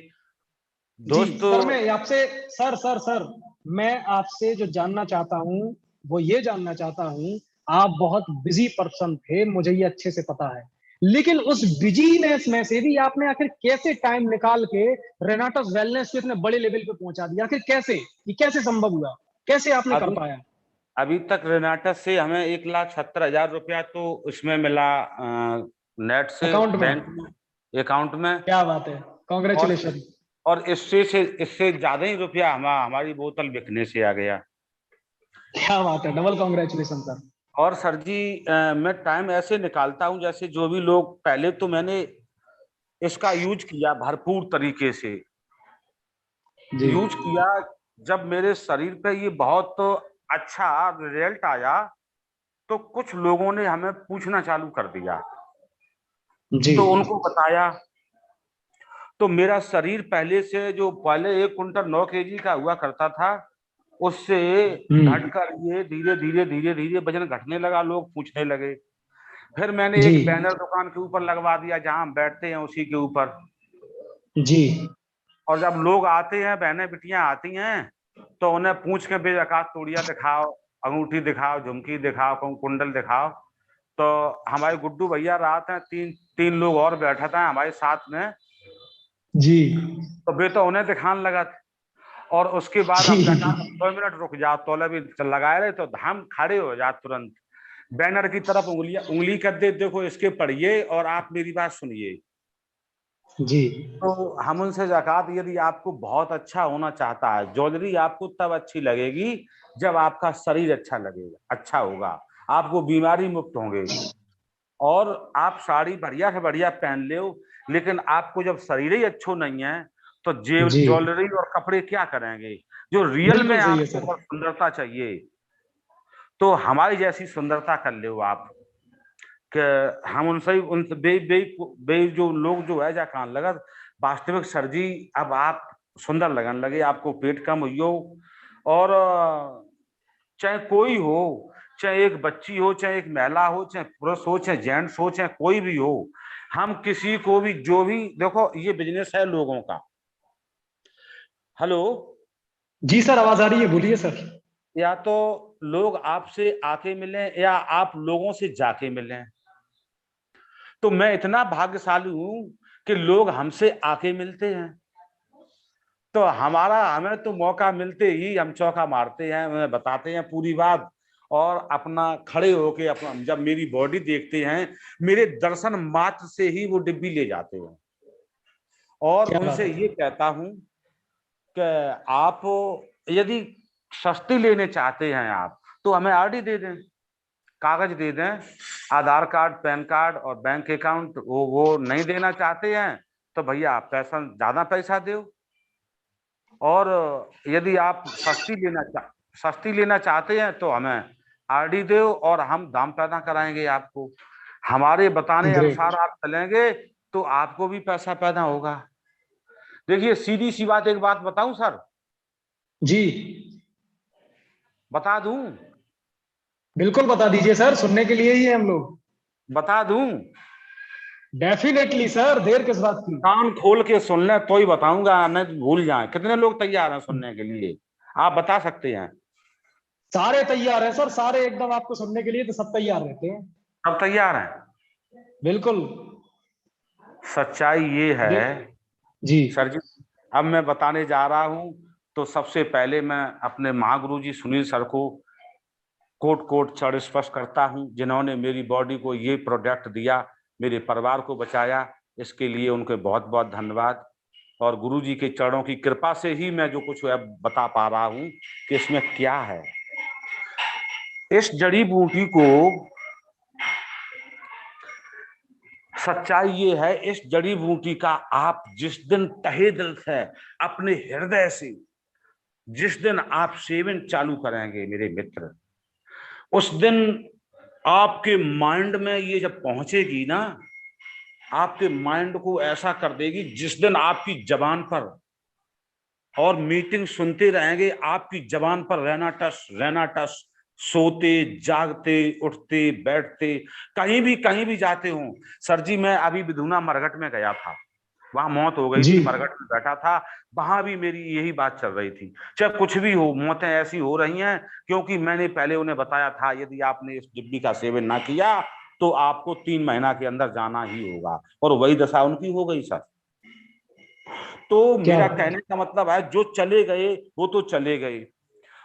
दोस्तों सर, मैं आपसे सर मैं आपसे जो जानना चाहता हूं वो ये जानना चाहता हूं, आप बहुत बिजी पर्सन थे, मुझे ये अच्छे से पता है, लेकिन उस बिजीनेस में से भी आपने आखिर कैसे टाइम निकाल के रेनेटस वेलनेस को इतने बड़े लेवल पे पहुंचा दिया? आखिर कैसे, ये कैसे संभव हुआ, कैसे आपने कर पाया? अभी तक रेनेटस से हमें 1,70,000 रुपया तो उसमें मिला, नेट से, अकाउंट में, बैंक में, अकाउंट में। क्या बात है, कांग्रेचुलेशन। और इससे ज्यादा ही रुपया हमारी बोतल बिकने से आ गया। क्या बात है, डबल कांग्रेचुलेशन सर। और सर जी, मैं टाइम ऐसे निकालता हूं जैसे जो भी लोग, पहले तो मैंने इसका यूज किया भरपूर तरीके से यूज किया। जब मेरे शरीर पे ये बहुत अच्छा रिजल्ट आया तो कुछ लोगों ने हमें पूछना चालू कर दिया जी। तो उनको बताया। तो मेरा शरीर पहले 1 क्विंटल 9 kg का हुआ करता था, उससे घटकर ये धीरे धीरे वजन घटने लगा। लोग पूछने लगे। फिर मैंने एक बैनर दुकान के ऊपर लगवा दिया, जहां हम बैठते हैं उसी के ऊपर। जी। और जब लोग आते हैं, बहनें बिटियां आती हैं, तो उन्हें पूछ के बेज़कात तोड़िया दिखाओ, अंगूठी दिखाओ, झुमकी दिखाओ, कुंडल दिखाओ। तो हमारे गुड्डू भैया रात में तीन लोग और बैठा था हमारे साथ में जी, तो वे तो उन्हें दिखाने लगा था। और उसके बाद हम जी, 2 मिनट रुक जाओ, तोले भी लगाए रहे तो हम खड़े हो जाए तुरंत, बैनर की तरफ उंगली कर दे, देखो इसके पढ़िए और आप मेरी बात सुनिए। जी, तो हम उनसे ज़कात, यदि आपको बहुत अच्छा होना चाहता है, ज्वेलरी आपको तब अच्छी लगेगी जब आपका शरीर अच्छा लगेगा, अच्छा होगा, आपको बीमारी मुक्त होंगे। और आप साड़ी बढ़िया से बढ़िया पहन ले, लेकिन आपको जब शरीर ही अच्छो नहीं है तो जी, ज्वेलरी और कपड़े क्या करेंगे? जो रियल में बिल्कुल सही है सर। आपको सुंदरता चाहिए, तो हमारी जैसी सुंदरता कर ले आप, कि हम उनसे बे जो लोग जो है जा कान लगा वास्तविक सर जी, अब आप सुंदर लगन लगे, आपको पेट कम हुई हो, और चाहे कोई हो, चाहे एक बच्ची हो, चाहे एक महिला हो, चाहे पुरुष हो, चाहे जेंट्स हो, चाहे कोई भी हो, हम किसी को भी जो भी, देखो ये बिजनेस है लोगों का। हेलो, जी सर, आवाज आ रही है, बोलिए सर। या तो लोग आपसे आके मिलें या आप लोगों से जाके मिलें। तो मैं इतना भाग्यशाली हूं कि लोग हमसे आके मिलते हैं, तो हमें तो मौका मिलते ही हम चौका मारते हैं, उन्हें बताते हैं पूरी बात, और अपना खड़े होके अपना, जब मेरी बॉडी देखते हैं, मेरे दर्शन मात्र से ही वो डिब्बी ले जाते हैं। और क्या बात उनसे है। ये कहता हूं कि आप यदि सस्ती लेने चाहते हैं आप, तो हमें आरडी दे दें, कागज दे दें, आधार कार्ड, पैन कार्ड और बैंक अकाउंट। वो नहीं देना चाहते हैं तो भैया पैसा, ज्यादा पैसा दो। और यदि आप सस्ती लेना चाहते हैं तो हमें आरडी दो और हम दाम पैदा कराएंगे आपको। हमारे बताने ग्रेट। अनुसार आप चलेंगे तो आपको भी पैसा पैदा होगा। देखिए सीधी सी बात, एक बात बताऊं सर, जी, बता दूं, बिल्कुल बता दीजिए सर, सुनने के लिए ही है हम लोग। बता दूं, डेफिनेटली सर, देर किस बात की। कान खोल के सुन लें तो ही बताऊंगा, नहीं तो भूल जाएं। कितने लोग तैयार हैं सुनने के लिए? आप बता सकते हैं? सारे तैयार हैं सर, सारे एकदम आपको सुनने के लिए तो सब तैयार रहते हैं। सब तैयार हैं? बिल्कुल। सच्चाई ये है जी, सर जी, अब मैं बताने जा रहा हूं, तो सबसे पहले मैं अपने महागुरु जी सुनील सर को कोट कोट चढ़ स्पर्श करता हूं, जिन्होंने मेरी बॉडी को ये प्रोडक्ट दिया, मेरे परिवार को बचाया, इसके लिए उनके बहुत बहुत धन्यवाद। और गुरु जी के चरणों की कृपा से ही मैं जो कुछ है बता पा रहा हूं कि इसमें क्या है। इस जड़ी बूटी को, सच्चाई ये है, इस जड़ी बूटी का आप जिस दिन तहे दिल से, अपने हृदय से, जिस दिन आप सेवन चालू करेंगे मेरे मित्र, उस दिन आपके माइंड में ये जब पहुंचेगी ना, आपके माइंड को ऐसा कर देगी, जिस दिन आपकी जबान पर, और मीटिंग सुनते रहेंगे, आपकी जबान पर रहना टस, सोते जागते उठते बैठते, कहीं भी जाते हो। सर जी मैं अभी विधुना मरघट में गया था, वहां मौत हो गई जी, थी, मरघट में बैठा था, वहां भी मेरी यही बात चल रही थी। चाहे कुछ भी हो, मौतें ऐसी हो रही हैं क्योंकि मैंने पहले उन्हें बताया था, यदि आपने इस डिब्बी का सेवन ना किया तो आपको 3 महीना के अंदर जाना ही होगा, और वही दशा उनकी हो गई सर। तो क्या मेरा बात है। कहने का मतलब है, जो चले गए वो तो चले गए,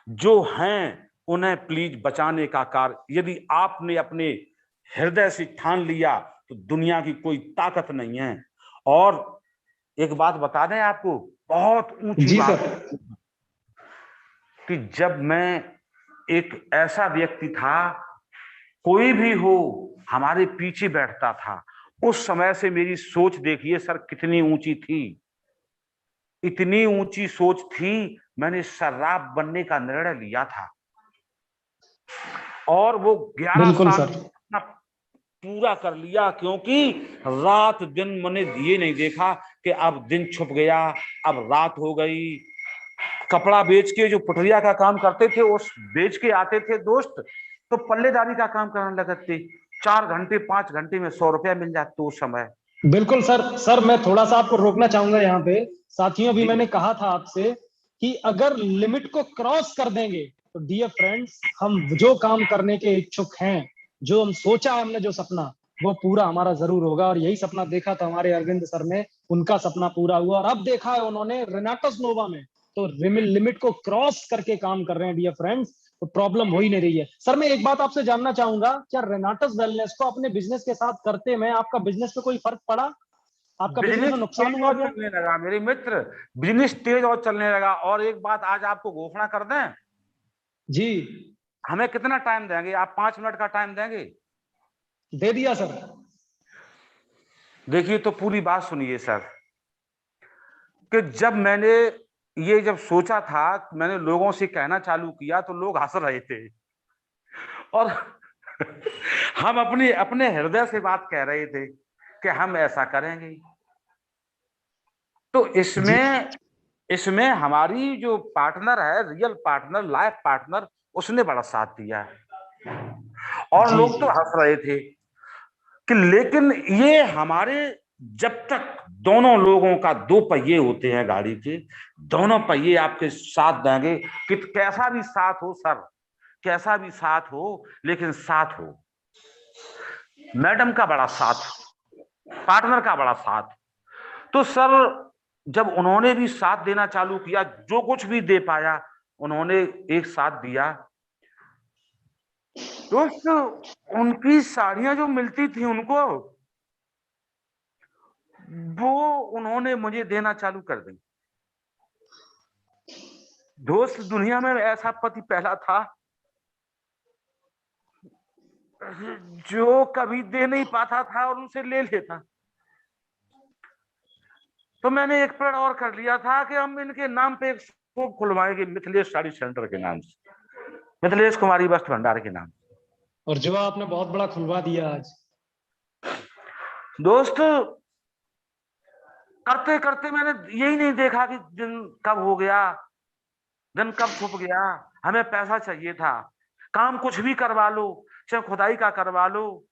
जो हैं उन्हें प्लीज बचाने का कार्य यदि आपने अपने हृदय से ठान लिया तो दुनिया की कोई ताकत नहीं है। और एक बात बता दें आपको, बहुत ऊंची जी बात, सर। कि जब मैं, एक ऐसा व्यक्ति था, कोई भी हो हमारे पीछे बैठता था, उस समय से मेरी सोच देखिए सर कितनी ऊंची थी, इतनी ऊंची सोच थी, मैंने सर्राफ बनने का निर्णय लिया था। और वो 11 बिल्कुल साल सर। अपना पूरा कर लिया, क्योंकि रात दिन मैंने ये नहीं देखा कि अब दिन छुप गया, अब रात हो गई। कपड़ा बेच के जो पुटरिया का काम करते थे, उस बेच के आते थे दोस्त, तो पल्लेदारी का काम करने लगते थे। 4 घंटे 5 घंटे में 100 रुपया मिल जाते उस समय। बिल्कुल सर मैं थोड़ा सा आपको रोकना चाहूंगा यहाँ पे। साथियों, अभी मैंने कहा था आपसे कि अगर लिमिट को क्रॉस कर देंगे तो डियर फ्रेंड्स, हम जो काम करने के इच्छुक हैं, जो हम सोचा है हमने, जो सपना, वो पूरा हमारा जरूर होगा। और यही सपना देखा था हमारे अरविंद सर ने, उनका सपना पूरा हुआ। और अब देखा है उन्होंने रेनाटस नोवा में, तो लिमिट को क्रॉस करके काम कर रहे हैं डियर फ्रेंड्स, तो प्रॉब्लम हो ही नहीं रही है। सर मैं एक बात आपसे जानना चाहूंगा, क्या रेनाटस वेलनेस को अपने बिजनेस के साथ करते में आपका बिजनेस पे कोई फर्क पड़ा? आपका बिजनेस में नुकसान हुआ क्या? चलने लगा मेरे मित्र, बिजनेस तेज और चलने लगा। और एक बात आज आपको घोषणा कर दें जी। हमें कितना टाइम देंगे आप? 5 मिनट का टाइम देंगे? दे दिया सर। देखिए तो पूरी बात सुनिए सर, कि जब मैंने ये जब सोचा था, मैंने लोगों से कहना चालू किया तो लोग हंस रहे थे और हम अपने अपने हृदय से बात कह रहे थे कि हम ऐसा करेंगे। तो इसमें हमारी जो पार्टनर है, रियल पार्टनर, लाइफ पार्टनर, उसने बड़ा साथ दिया और लोग तो हंस रहे थे कि लेकिन ये हमारे, जब तक दोनों लोगों का 2 पहिए होते हैं गाड़ी के, दोनों पहिए आपके साथ देंगे कि कैसा भी साथ हो सर, कैसा भी साथ हो, लेकिन साथ हो। मैडम का बड़ा साथ, पार्टनर का बड़ा साथ। तो सर जब उन्होंने भी साथ देना चालू किया, जो कुछ भी दे पाया उन्होंने एक साथ दिया। दोस्त उनकी साड़ियां जो मिलती थी उनको, वो उन्होंने मुझे देना चालू कर दी। दोस्त दुनिया में ऐसा पति पहला था जो कभी दे नहीं पाता था और उनसे ले लेता। तो मैंने एक प्रण और कर लिया था कि हम इनके नाम पे एक शॉप खुलवाएंगे, मिथिलेश साड़ी सेंटर के नाम से, मिथिलेश कुमारी वस्त्र भंडार के नाम से। और जो आपने बहुत बड़ा खुलवा दिया आज। दोस्त करते करते मैंने यही नहीं देखा कि दिन कब हो गया, दिन कब छुप गया। हमें पैसा चाहिए था, काम कुछ भी करवा लो, चाहे खुदाई का करवा लो,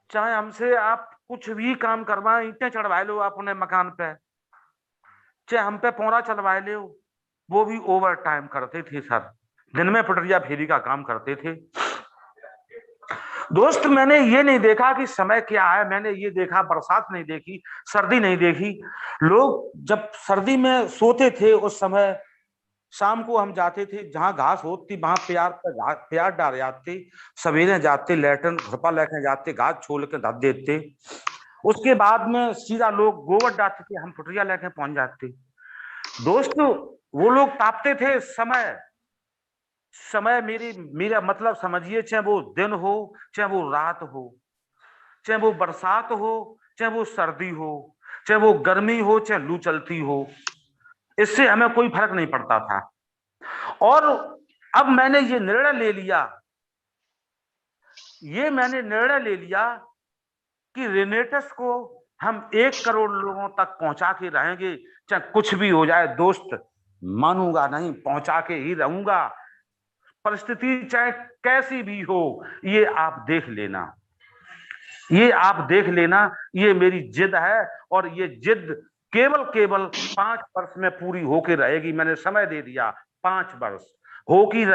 चाहे हमसे आप कुछ भी काम करवाएं, ईंटें चढ़वा लो अपने मकान पे, चाहे हम पे पौरा चलवा लो, वो भी ओवर टाइम करते थे सर। दिन में पटरिया फेरी का काम करते थे। दोस्त मैंने ये नहीं देखा कि समय क्या है, मैंने ये देखा, बरसात नहीं देखी, सर्दी नहीं देखी। लोग जब सर्दी में सोते थे उस समय शाम को हम जाते थे, जहां घास होती वहां प्यार डाल जाते, सवेरे जाते लेटन घुपा लेके जाते, घास छोल के धर देते। उसके बाद में सीधा लोग गोबर डालते थे, हम पुटरिया लेके पहुंच जाते। दोस्त वो लोग तापते थे समय मेरा मतलब समझिए, चाहे वो दिन हो, चाहे वो रात हो, चाहे वो बरसात हो, चाहे वो सर्दी हो, चाहे वो गर्मी हो, चाहे लू चलती हो, इससे हमें कोई फर्क नहीं पड़ता था। और अब मैंने ये निर्णय ले लिया कि रेनेटस को हम 1 करोड़ लोगों तक पहुंचा के रहेंगे, चाहे कुछ भी हो जाए। दोस्त मानूंगा नहीं, पहुंचा के ही रहूंगा, परिस्थिति चाहे कैसी भी हो। ये आप देख लेना, ये मेरी जिद है और ये जिद केवल 5 वर्ष में पूरी होके रहेगी। मैंने समय दे दिया, 5 वर्ष होके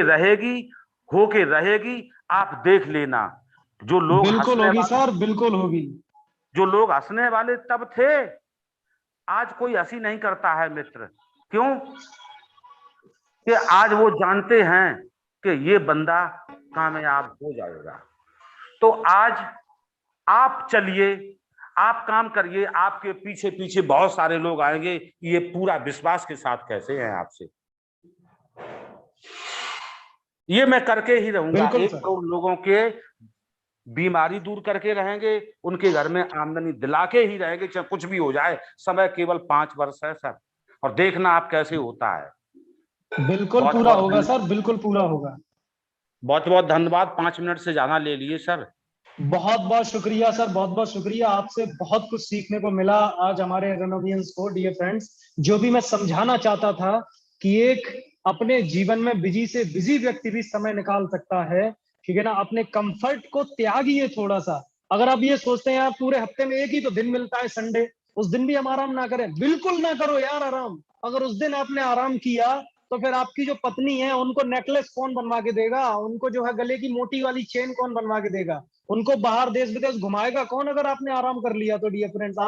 रहेगी। आप देख लेना। जो लोग बिल्कुल होगी सर, बिल्कुल होगी। जो लोग हंसने वाले तब थे, आज कोई हंसी नहीं करता है मित्र। क्यों? कि आज वो जानते हैं कि ये बंदा कामयाब हो जाएगा। तो आज आप चलिए, आप काम करिए, आपके पीछे पीछे बहुत सारे लोग आएंगे। ये पूरा विश्वास के साथ कैसे हैं आपसे, ये मैं करके ही रहूंगा। 1 करोड़ लोगों के बीमारी दूर करके रहेंगे, उनके घर में आमदनी दिला के ही रहेंगे, चाहे कुछ भी हो जाए। समय केवल 5 वर्ष है सर, और देखना आप कैसे होता है। बिल्कुल पूरा होगा सर, बिल्कुल पूरा होगा। बहुत बहुत धन्यवाद, 5 मिनट से ज्यादा ले लिए सर। बहुत बहुत शुक्रिया सर, बहुत बहुत शुक्रिया। आपसे बहुत कुछ सीखने को मिला आज हमारे रेनोवियंस को। डियर फ्रेंड्स, जो भी मैं समझाना चाहता था कि एक अपने जीवन में बिजी से बिजी व्यक्ति भी समय निकाल सकता है, ठीक है ना। अपने कंफर्ट को त्यागिए थोड़ा सा, अगर आप ये सोचते हैं आप पूरे हफ्ते में एक ही तो दिन मिलता है संडे, उस दिन भी हम आराम ना करें, बिल्कुल ना करो यार आराम। अगर उस दिन आपने आराम किया तो फिर आपकी जो पत्नी है उनको नेकलेस कौन बनवा के देगा, उनको जो है गले की मोटी वाली चेन कौन बनवा के देगा, उनको बाहर देश विदेश घुमाएगा कौन अगर आपने आराम कर लिया तो। डियर फ्रेंड्स,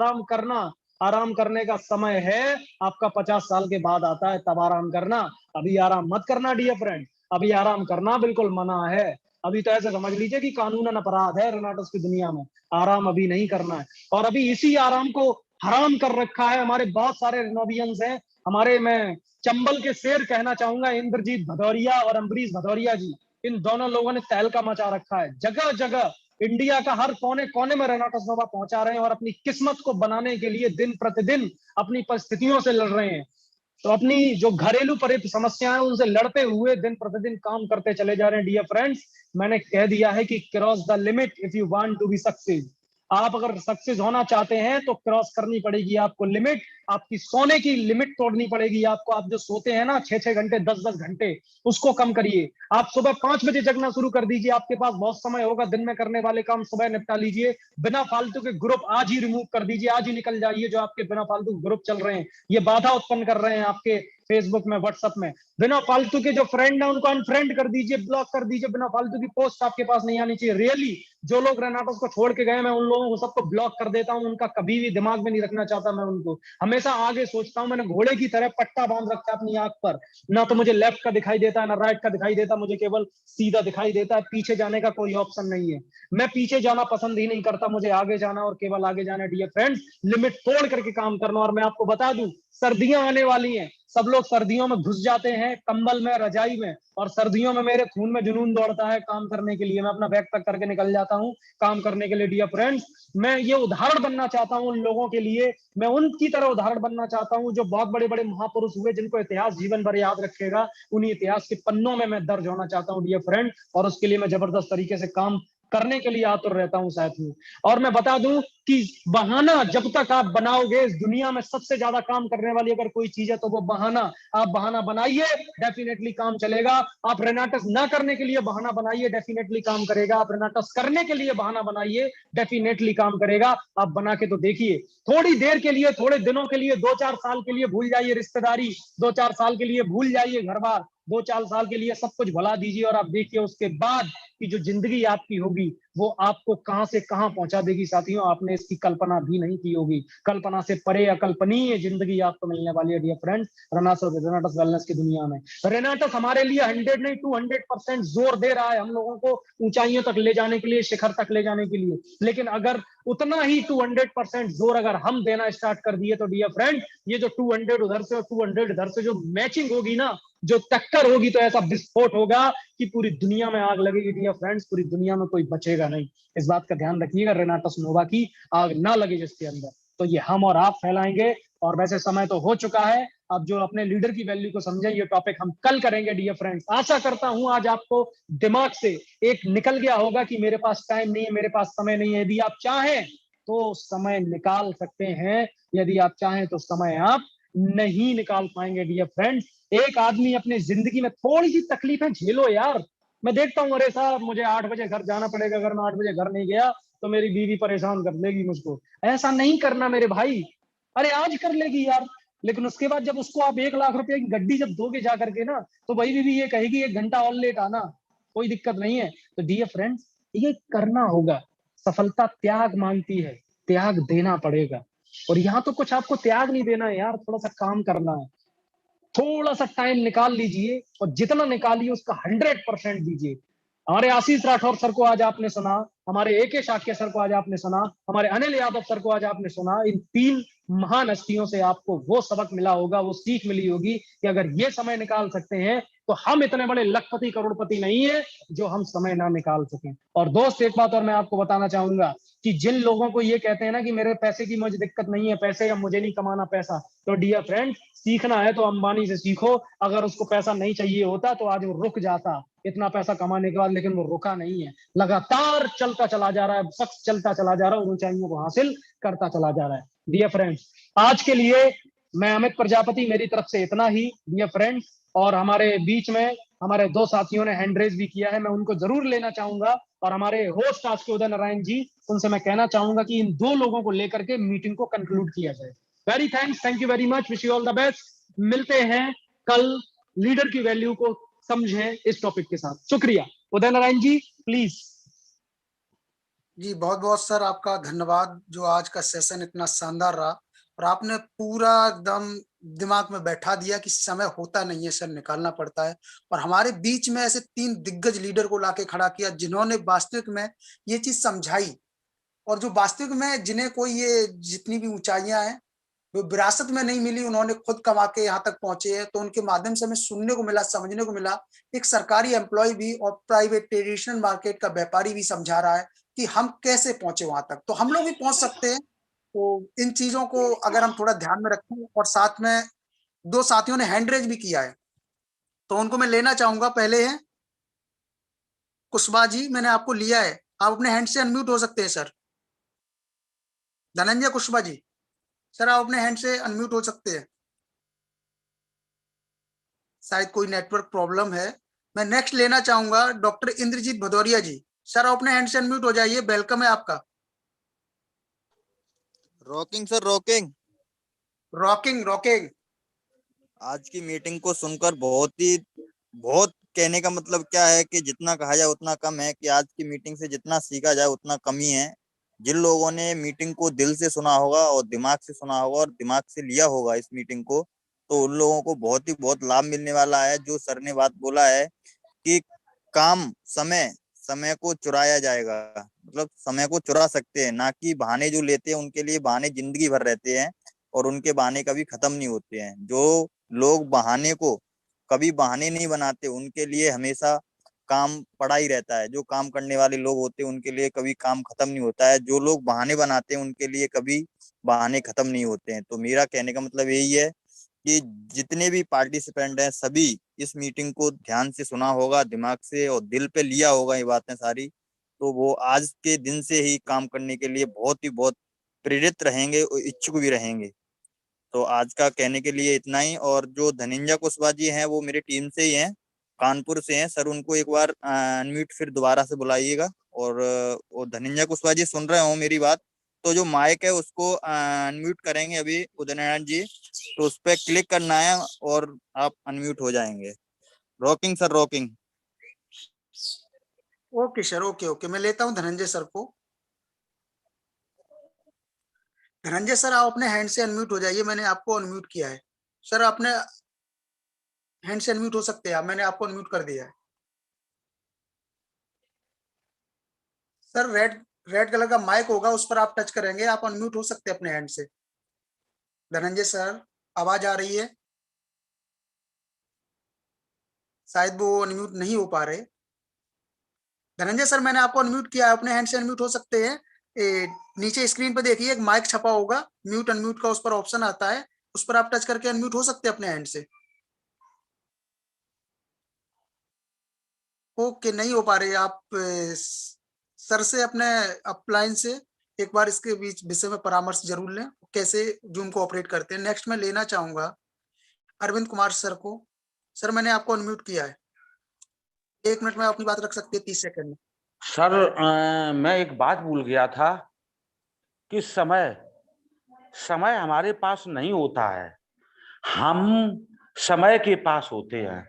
आराम करने का समय है आपका 50 साल के बाद आता है, तब आराम करना। अभी आराम मत करना डियर फ्रेंड, अभी आराम करना बिल्कुल मना है। अभी तो ऐसे समझ लीजिए कि कानूनन अपराध है रेनाटस की दुनिया में, आराम अभी नहीं करना है। और अभी इसी आराम को हराम कर रखा है हमारे बहुत सारे रेनोवियंस हैं। हमारे, मैं चंबल के शेर कहना चाहूंगा, इंद्रजीत भदौरिया और अम्बरीश भदौरिया जी, इन दोनों लोगों ने तहलका मचा रखा है। जगह जगह इंडिया का हर कोने कोने में रेनाटस नोवा पहुंचा रहे हैं और अपनी किस्मत को बनाने के लिए दिन प्रतिदिन अपनी परिस्थितियों से लड़ रहे हैं। तो अपनी जो घरेलू समस्याएं उनसे लड़ते हुए दिन प्रतिदिन काम करते चले जा रहे हैं। डियर फ्रेंड्स, मैंने कह दिया है कि cross the limit if you want to be success. आप अगर सक्सेस होना चाहते हैं तो क्रॉस करनी पड़ेगी आपको लिमिट, आपकी सोने की लिमिट तोड़नी पड़ेगी आपको। आप जो सोते हैं ना 6-6 घंटे 10-10 घंटे, उसको कम करिए। आप सुबह 5 बजे जगना शुरू कर दीजिए, आपके पास बहुत समय होगा, दिन में करने वाले काम सुबह निपटा लीजिए। बिना फालतू के ग्रुप आज ही रिमूव कर दीजिए, आज ही निकल जाइए। जो आपके बिना फालतू ग्रुप चल रहे हैं ये बाधा उत्पन्न कर रहे हैं आपके फेसबुक में, व्हाट्सएप में। बिना फालतू के जो फ्रेंड है उनको अनफ्रेंड कर दीजिए, ब्लॉक कर दीजिए। बिना फालतू की पोस्ट आपके पास नहीं आनी चाहिए। रियली जो लोग रेनाटस को छोड़ के गए, मैं उन लोगों को सबको ब्लॉक कर देता हूं, उनका कभी भी दिमाग में नहीं रखना चाहता मैं उनको। हमेशा आगे सोचता हूं, मैंने घोड़े की तरह पट्टा बांध रखा है अपनी आंख पर, ना तो मुझे लेफ्ट का दिखाई देता है ना राइट का दिखाई देता, मुझे केवल सीधा दिखाई देता है। पीछे जाने का कोई ऑप्शन नहीं है, मैं पीछे जाना पसंद ही नहीं करता, मुझे आगे जाना और केवल आगे जाना। डियर फ्रेंड्स, लिमिट तोड़ करके काम करना। और मैं आपको बता दूं, सर्दियां आने वाली हैं, सब लोग सर्दियों में घुस जाते हैं कंबल में, रजाई में, और सर्दियों में मेरे खून में जुनून दौड़ता है काम करने के लिए। मैं अपना बैग पैक करके निकल जाता हूं काम करने के लिए। डियर फ्रेंड्स, मैं ये उदाहरण बनना चाहता हूं उन लोगों के लिए, मैं उनकी तरह उदाहरण बनना चाहता हूं जो बहुत बड़े बड़े महापुरुष हुए, जिनको इतिहास जीवन भर याद रखेगा। उन्हीं इतिहास के पन्नों में मैं दर्ज होना चाहता हूं डियर फ्रेंड, और उसके लिए मैं जबरदस्त तरीके से काम करने के लिए आतुर रहता हूं साथियों। और मैं बता दूं कि बहाना जब तक आप बनाओगे, इस दुनिया में सबसे ज्यादा काम करने वाली अगर कोई चीज है तो वो बहाना। आप बहाना बनाइए, डेफिनेटली काम चलेगा। आप रेनाटस ना करने के लिए बहाना बनाइए, डेफिनेटली काम करेगा। आप रेनाटस करने के लिए बहाना बनाइए, डेफिनेटली काम करेगा। आप बना के तो देखिए, थोड़ी देर के लिए, थोड़े दिनों के लिए, 2-4 साल के लिए भूल जाइए रिश्तेदारी, 2-4 साल के लिए भूल जाइए घर बार, 2-4 साल के लिए सब कुछ भुला दीजिए, और आप देखिए उसके बाद की जो जिंदगी आपकी होगी वो आपको कहां से कहां पहुंचा देगी साथियों, आपने इसकी कल्पना भी नहीं की होगी। कल्पना से परे अकल्पनीय जिंदगी आपको मिलने वाली है डियर फ्रेंड्स रेनाटस वेलनेस की दुनिया में। रेनाटस हमारे लिए 100 नहीं 200% जोर दे रहा है हम लोगों को ऊंचाइयों तक ले जाने के लिए, शिखर तक ले जाने के लिए। लेकिन अगर उतना ही 200% जोर अगर हम देना स्टार्ट कर दिए तो डियर फ्रेंड, ये जो 200 उधर से और 200 इधर से जो मैचिंग होगी ना, जो टक्कर होगी, तो ऐसा विस्फोट होगा कि पूरी दुनिया में आग लगेगी डियर फ्रेंड्स, पूरी दुनिया में कोई बचेगा नहीं। इस बात का ध्यान रखिएगा, रेनाटस नोवा की आग ना लगे जिसके अंदर, तो ये हम और आप फैलाएंगे। और वैसे समय तो हो चुका है, अब जो अपने लीडर की वैल्यू को समझे, ये टॉपिक हम कल करेंगे डियर फ्रेंड्स। आशा करता हूं आज आपको दिमाग से एक निकल गया होगा कि मेरे पास टाइम नहीं है, मेरे पास समय नहीं है। यदि आप चाहें तो समय निकाल सकते हैं, यदि आप चाहें तो समय आप नहीं निकाल पाएंगे डियर फ्रेंड्स। एक आदमी अपनी जिंदगी में थोड़ी सी तकलीफें झेलो यार। मैं देखता हूँ, अरे साहब मुझे 8 बजे घर जाना पड़ेगा, अगर मैं 8 बजे घर नहीं गया तो मेरी बीवी परेशान कर लेगी मुझको। ऐसा नहीं करना मेरे भाई, अरे आज कर लेगी यार, लेकिन उसके बाद जब उसको आप 1 लाख रुपए की गड्डी जब दोगे जा करके ना, तो वही बीवी ये कहेगी 1 घंटा और लेट आना, कोई दिक्कत नहीं है। तो डियर फ्रेंड्स, ये करना होगा। सफलता त्याग मांगती है, त्याग देना पड़ेगा। और यहाँ तो कुछ आपको त्याग नहीं देना है यार, थोड़ा सा काम करना है, थोड़ा सा टाइम निकाल लीजिए, और जितना निकालिए उसका 100% दीजिए। हमारे आशीष राठौर सर को आज आपने सुना, हमारे AK शाक्य सर को आज आपने सुना, हमारे अनिल यादव सर को आज आपने सुना। इन 3 महान हस्तियों से आपको वो सबक मिला होगा, वो सीख मिली होगी कि अगर ये समय निकाल सकते हैं तो हम इतने बड़े लखपति करोड़पति नहीं है जो हम समय ना निकाल सकें। और दोस्त, एक बात और मैं आपको बताना चाहूंगा कि जिन लोगों को ये कहते हैं ना कि मेरे पैसे की मुझे दिक्कत नहीं है, पैसे या मुझे नहीं कमाना पैसा, तो डियर फ्रेंड, सीखना है तो अंबानी से सीखो। अगर उसको पैसा नहीं चाहिए होता तो आज वो रुक जाता इतना पैसा कमाने के बाद, लेकिन वो रुका नहीं है, लगातार चलता चला जा रहा है, शख्स चलता चला जा रहा है और ऊंचाइयों को हासिल करता चला जा रहा है। डियर फ्रेंड्स, आज के लिए मैं अमित प्रजापति, मेरी तरफ से इतना ही डियर फ्रेंड्स। और हमारे बीच में हमारे 2 साथियों ने हैंड रेज भी किया है, मैं उनको जरूर लेना चाहूंगा और हमारे होस्ट आज के उदय नारायण जी, उनसे मैं कहना चाहूंगा कि इन दो लोगों को लेकर के मीटिंग को कंक्लूड किया जाए। Very thanks, thank you very much, wish you all the best. मिलते हैं कल लीडर की वैल्यू को समझें इस टॉपिक के साथ। शुक्रिया। उदय नारायण जी प्लीज। जी बहुत बहुत सर आपका धन्यवाद, जो आज का सेशन इतना शानदार रहा और आपने पूरा एकदम दिमाग में बैठा दिया कि समय होता नहीं है सर, निकालना पड़ता है। और हमारे बीच में ऐसे 3 दिग्गज लीडर को लाके खड़ा किया जिन्होंने वास्तविक में ये चीज समझाई, और जो वास्तविक में जिन्हें कोई ये जितनी भी ऊंचाइयां हैं वो विरासत में नहीं मिली, उन्होंने खुद कमा के यहाँ तक पहुंचे हैं। तो उनके माध्यम से हमें सुनने को मिला, समझने को मिला। एक सरकारी एम्प्लॉय भी और प्राइवेट ट्रेडिशनल मार्केट का व्यापारी भी समझा रहा है कि हम कैसे पहुंचे वहां तक, तो हम लोग भी पहुंच सकते हैं। तो इन चीजों को अगर हम थोड़ा ध्यान में रखें, और साथ में 2 साथियों ने हैंड रेज भी किया है, तो उनको मैं लेना चाहूंगा। पहले है कुशवाहा जी, मैंने आपको लिया है, आप अपने हैंड से अनम्यूट हो सकते हैं सर। धनंजय कुशवाहा जी, सर आप अपने हैंड से अनम्यूट हो सकते हैं, शायद कोई नेटवर्क प्रॉब्लम है। मैं नेक्स्ट लेना चाहूंगा डॉक्टर इंद्रजीत भदौरिया जी, सर आप अपने हैंड से अनम्यूट हो जाइए, वेलकम है आपका। Rocking sir, rocking. Rocking rocking. आज की मीटिंग को सुनकर बहुत कहने का मतलब क्या है कि जितना कहा जाए उतना कम है, कि आज की मीटिंग से जितना सीखा जाए उतना कम ही है। जिन लोगों ने मीटिंग को दिल से सुना होगा और दिमाग से सुना होगा और दिमाग से लिया होगा इस मीटिंग को, तो उन लोगों को बहुत लाभ मिलने वाला है। जो सर ने बात बोला है कि काम समय को चुराया जाएगा, मतलब समय को चुरा सकते हैं, ना कि बहाने जो लेते हैं उनके लिए बहाने जिंदगी भर रहते हैं और उनके बहाने कभी खत्म नहीं होते हैं। जो लोग बहाने को कभी बहाने नहीं बनाते उनके लिए हमेशा काम पड़ा ही रहता है। जो काम करने वाले लोग होते हैं उनके लिए कभी काम खत्म नहीं होता है। जो लोग बहाने बनाते हैं उनके लिए कभी बहाने खत्म नहीं होते हैं। तो मेरा कहने का मतलब यही है कि जितने भी पार्टिसिपेंट हैं सभी इस मीटिंग को ध्यान से सुना होगा, दिमाग से और दिल पे लिया होगा ये बातें सारी, तो वो आज के दिन से ही काम करने के लिए बहुत प्रेरित रहेंगे और इच्छुक भी रहेंगे। तो आज का कहने के लिए इतना ही। और जो धनंजय कुशवाहा जी हैं वो मेरी टीम से ही हैं, कानपुर से हैं सर। उनको एक बार अनम्यूट फिर दोबारा से बुलाइएगा। और धनंजय कुशवाहा जी सुन रहे हो मेरी बात, तो जो माइक है उसको अनम्यूट करेंगे अभी उदय नारायण जी, तो उस पर क्लिक करना है और आप अनम्यूट हो जाएंगे। Rocking sir, rocking. Okay sir, okay okay, मैं लेता हूं धनंजय सर को। धनंजय सर आप अपने हैंड से अनम्यूट हो जाइए, मैंने आपको अनम्यूट किया है। सर अपने हैंड से अनम्यूट हो सकते हैं आप, मैंने आपको अनम्यूट कर दिया है। सर रेड कलर का माइक होगा, उस पर आप टच करेंगे, आप अनम्यूट हो सकते हैं अपने हैंड से। धनंजय सर आवाज आ रही है? शायद वो अनम्यूट नहीं हो पा रहे। धनंजय सर मैंने आपको अनम्यूट किया है, अपने हैंड से अनम्यूट हो सकते हैं। नीचे स्क्रीन पर देखिए एक माइक छपा होगा, म्यूट अनम्यूट का उस पर ऑप्शन आता है, उस पर आप टच करके अनम्यूट हो सकते हैं अपने हैंड से। ओके, नहीं हो पा रही आप सर से अपने अपलाइन से एक बार इसके बीच विषय में परामर्श जरूर लें, कैसे जूम को ऑपरेट करते हैं। नेक्स्ट मैं लेना चाहूंगा अरविंद कुमार सर को। सर मैंने आपको अनम्यूट किया है, 1 मिनट में अपनी बात रख सकते हैं, 30 सेकंड में। सर मैं एक बात भूल गया था कि समय हमारे पास नहीं होता है, हम समय के पास होते हैं।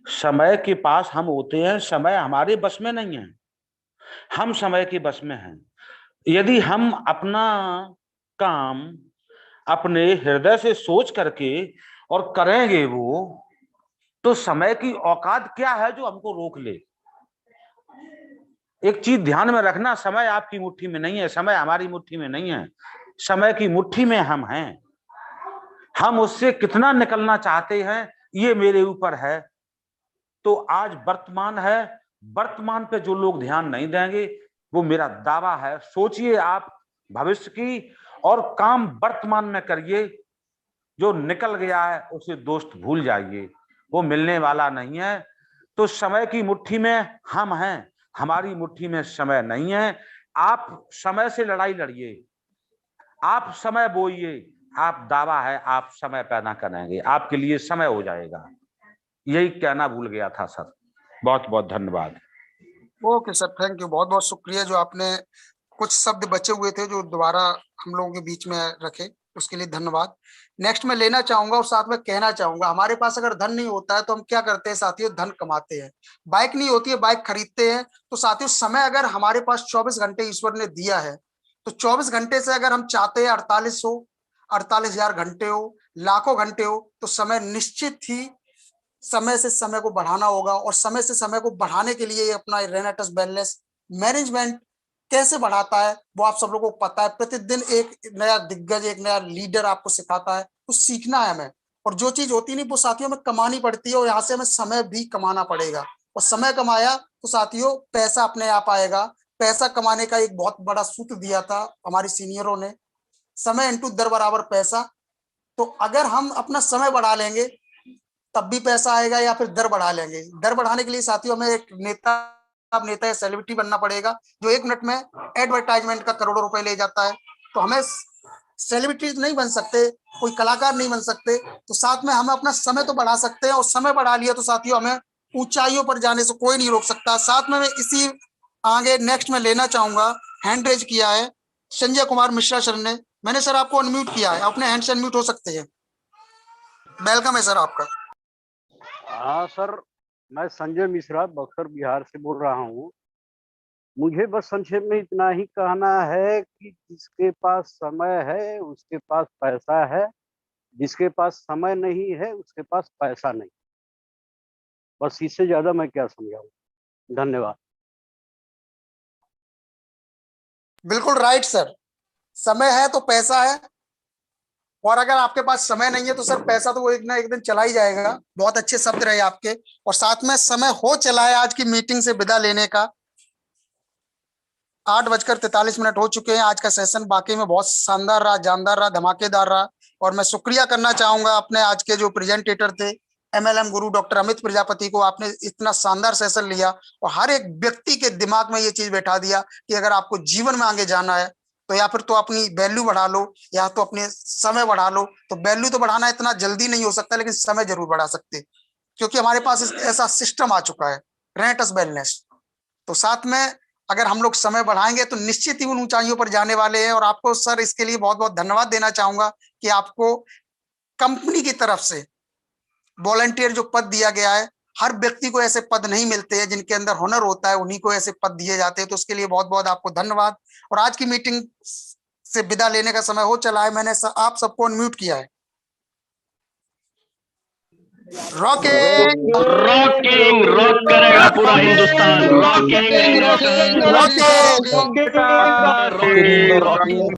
समय के पास हम होते हैं, समय हमारे बस में नहीं है, हम समय के बस में हैं। यदि हम अपना काम अपने हृदय से सोच करके और करेंगे वो, तो समय की औकात क्या है जो हमको रोक ले। एक चीज ध्यान में रखना, समय आपकी मुट्ठी में नहीं है, समय हमारी मुट्ठी में नहीं है, समय की मुट्ठी में हम हैं। हम उससे कितना निकलना चाहते हैं ये मेरे ऊपर है। तो आज वर्तमान है, वर्तमान पे जो लोग ध्यान नहीं देंगे, वो मेरा दावा है, सोचिए आप भविष्य की और काम वर्तमान में करिए। जो निकल गया है उसे दोस्त भूल जाइए, वो मिलने वाला नहीं है। तो समय की मुट्ठी में हम हैं, हमारी मुट्ठी में समय नहीं है। आप समय से लड़ाई लड़िए, आप समय बोइए, आप दावा है आप समय पैदा करेंगे, आपके लिए समय हो जाएगा। यही कहना भूल गया था सर, बहुत बहुत धन्यवाद। ओके सर, थैंक यू, बहुत बहुत शुक्रिया जो आपने कुछ शब्द बचे हुए थे जो दोबारा हम लोगों के बीच में रखे, उसके लिए धन्यवाद। नेक्स्ट मैं लेना चाहूंगा और साथ में कहना चाहूंगा, हमारे पास अगर धन नहीं होता है तो हम क्या करते हैं साथियों, धन कमाते हैं। बाइक नहीं होती है, बाइक खरीदते हैं। तो साथियों समय अगर हमारे पास 24 घंटे ईश्वर ने दिया है, तो 24 घंटे से अगर हम चाहते हैं 48 हो, 48,000 घंटे हो, लाखों घंटे हो, तो समय निश्चित ही समय से समय को बढ़ाना होगा। और समय से समय को बढ़ाने के लिए अपना रेनेटस वेलनेस मैनेजमेंट कैसे बढ़ाता है वो आप सब लोगों को पता है। प्रतिदिन एक नया दिग्गज, एक नया लीडर आपको सिखाता है, कुछ सीखना है हमें। और जो चीज होती नहीं वो साथियों में कमानी पड़ती है, और यहाँ से हमें समय भी कमाना पड़ेगा। और समय कमाया तो साथियों पैसा अपने आप आएगा। पैसा कमाने का एक बहुत बड़ा सूत्र दिया था हमारे सीनियरों ने, समय इंटू दर बराबर पैसा। तो अगर हम अपना समय बढ़ा लेंगे तब भी पैसा आएगा, या फिर दर बढ़ा लेंगे। दर बढ़ाने के लिए साथियों हमें एक नेता या सेलिब्रिटी बनना पड़ेगा जो 1 मिनट में एडवर्टाइजमेंट का करोड़ों रुपए ले जाता है। तो हमें सेलिब्रिटी नहीं बन सकते, कोई कलाकार नहीं बन सकते, तो साथ में हम अपना समय तो बढ़ा सकते हैं। और समय बढ़ा लिया तो साथियों हमें ऊंचाइयों पर जाने से कोई नहीं रोक सकता। साथ में मैं इसी आगे नेक्स्ट में लेना चाहूंगा, हैंड रेज किया है संजय कुमार मिश्रा सर ने। मैंने सर आपको अनम्यूट किया है, अपने हैंड से अनम्यूट हो सकते हैं। वेलकम है सर आपका। हाँ सर, मैं संजय मिश्रा बक्सर बिहार से बोल रहा हूँ। मुझे बस संक्षेप में इतना ही कहना है कि जिसके पास समय है उसके पास पैसा है, जिसके पास समय नहीं है उसके पास पैसा नहीं। बस इससे ज्यादा मैं क्या समझाऊं। धन्यवाद। बिल्कुल राइट सर, समय है तो पैसा है, और अगर आपके पास समय नहीं है तो सर पैसा तो वो एक ना एक दिन चला ही जाएगा। बहुत अच्छे शब्द रहे आपके। और साथ में समय हो चला है आज की मीटिंग से विदा लेने का। 8:43 हो चुके हैं। आज का सेशन वाकई में बहुत शानदार रहा, जानदार रहा, धमाकेदार रहा। और मैं शुक्रिया करना चाहूंगा अपने आज के जो प्रेजेंटेटर थे, MLM गुरु डॉक्टर अमित प्रजापति को। आपने इतना शानदार सेशन लिया और हर एक व्यक्ति के दिमाग में ये चीज बैठा दिया कि अगर आपको जीवन में आगे जाना है तो या फिर तो अपनी वैल्यू बढ़ा लो या तो अपने समय बढ़ा लो। तो वैल्यू तो बढ़ाना इतना जल्दी नहीं हो सकता, लेकिन समय जरूर बढ़ा सकते, क्योंकि हमारे पास ऐसा सिस्टम आ चुका है, रेनेटस वेलनेस। तो साथ में अगर हम लोग समय बढ़ाएंगे तो निश्चित ही उन ऊंचाइयों पर जाने वाले हैं। और आपको सर इसके लिए बहुत बहुत धन्यवाद देना चाहूंगा कि आपको कंपनी की तरफ से वॉलंटियर जो पद दिया गया है, हर व्यक्ति को ऐसे पद नहीं मिलते हैं, जिनके अंदर हुनर होता है उन्हीं को ऐसे पद दिए जाते हैं। तो उसके लिए बहुत बहुत आपको धन्यवाद। और आज की मीटिंग से विदा लेने का समय हो चला है। मैंने आप सबको अनम्यूट किया है। रॉकिंग रॉकिंग रॉक करेगा पूरा Hindustan. Rocking rocking rocking rocking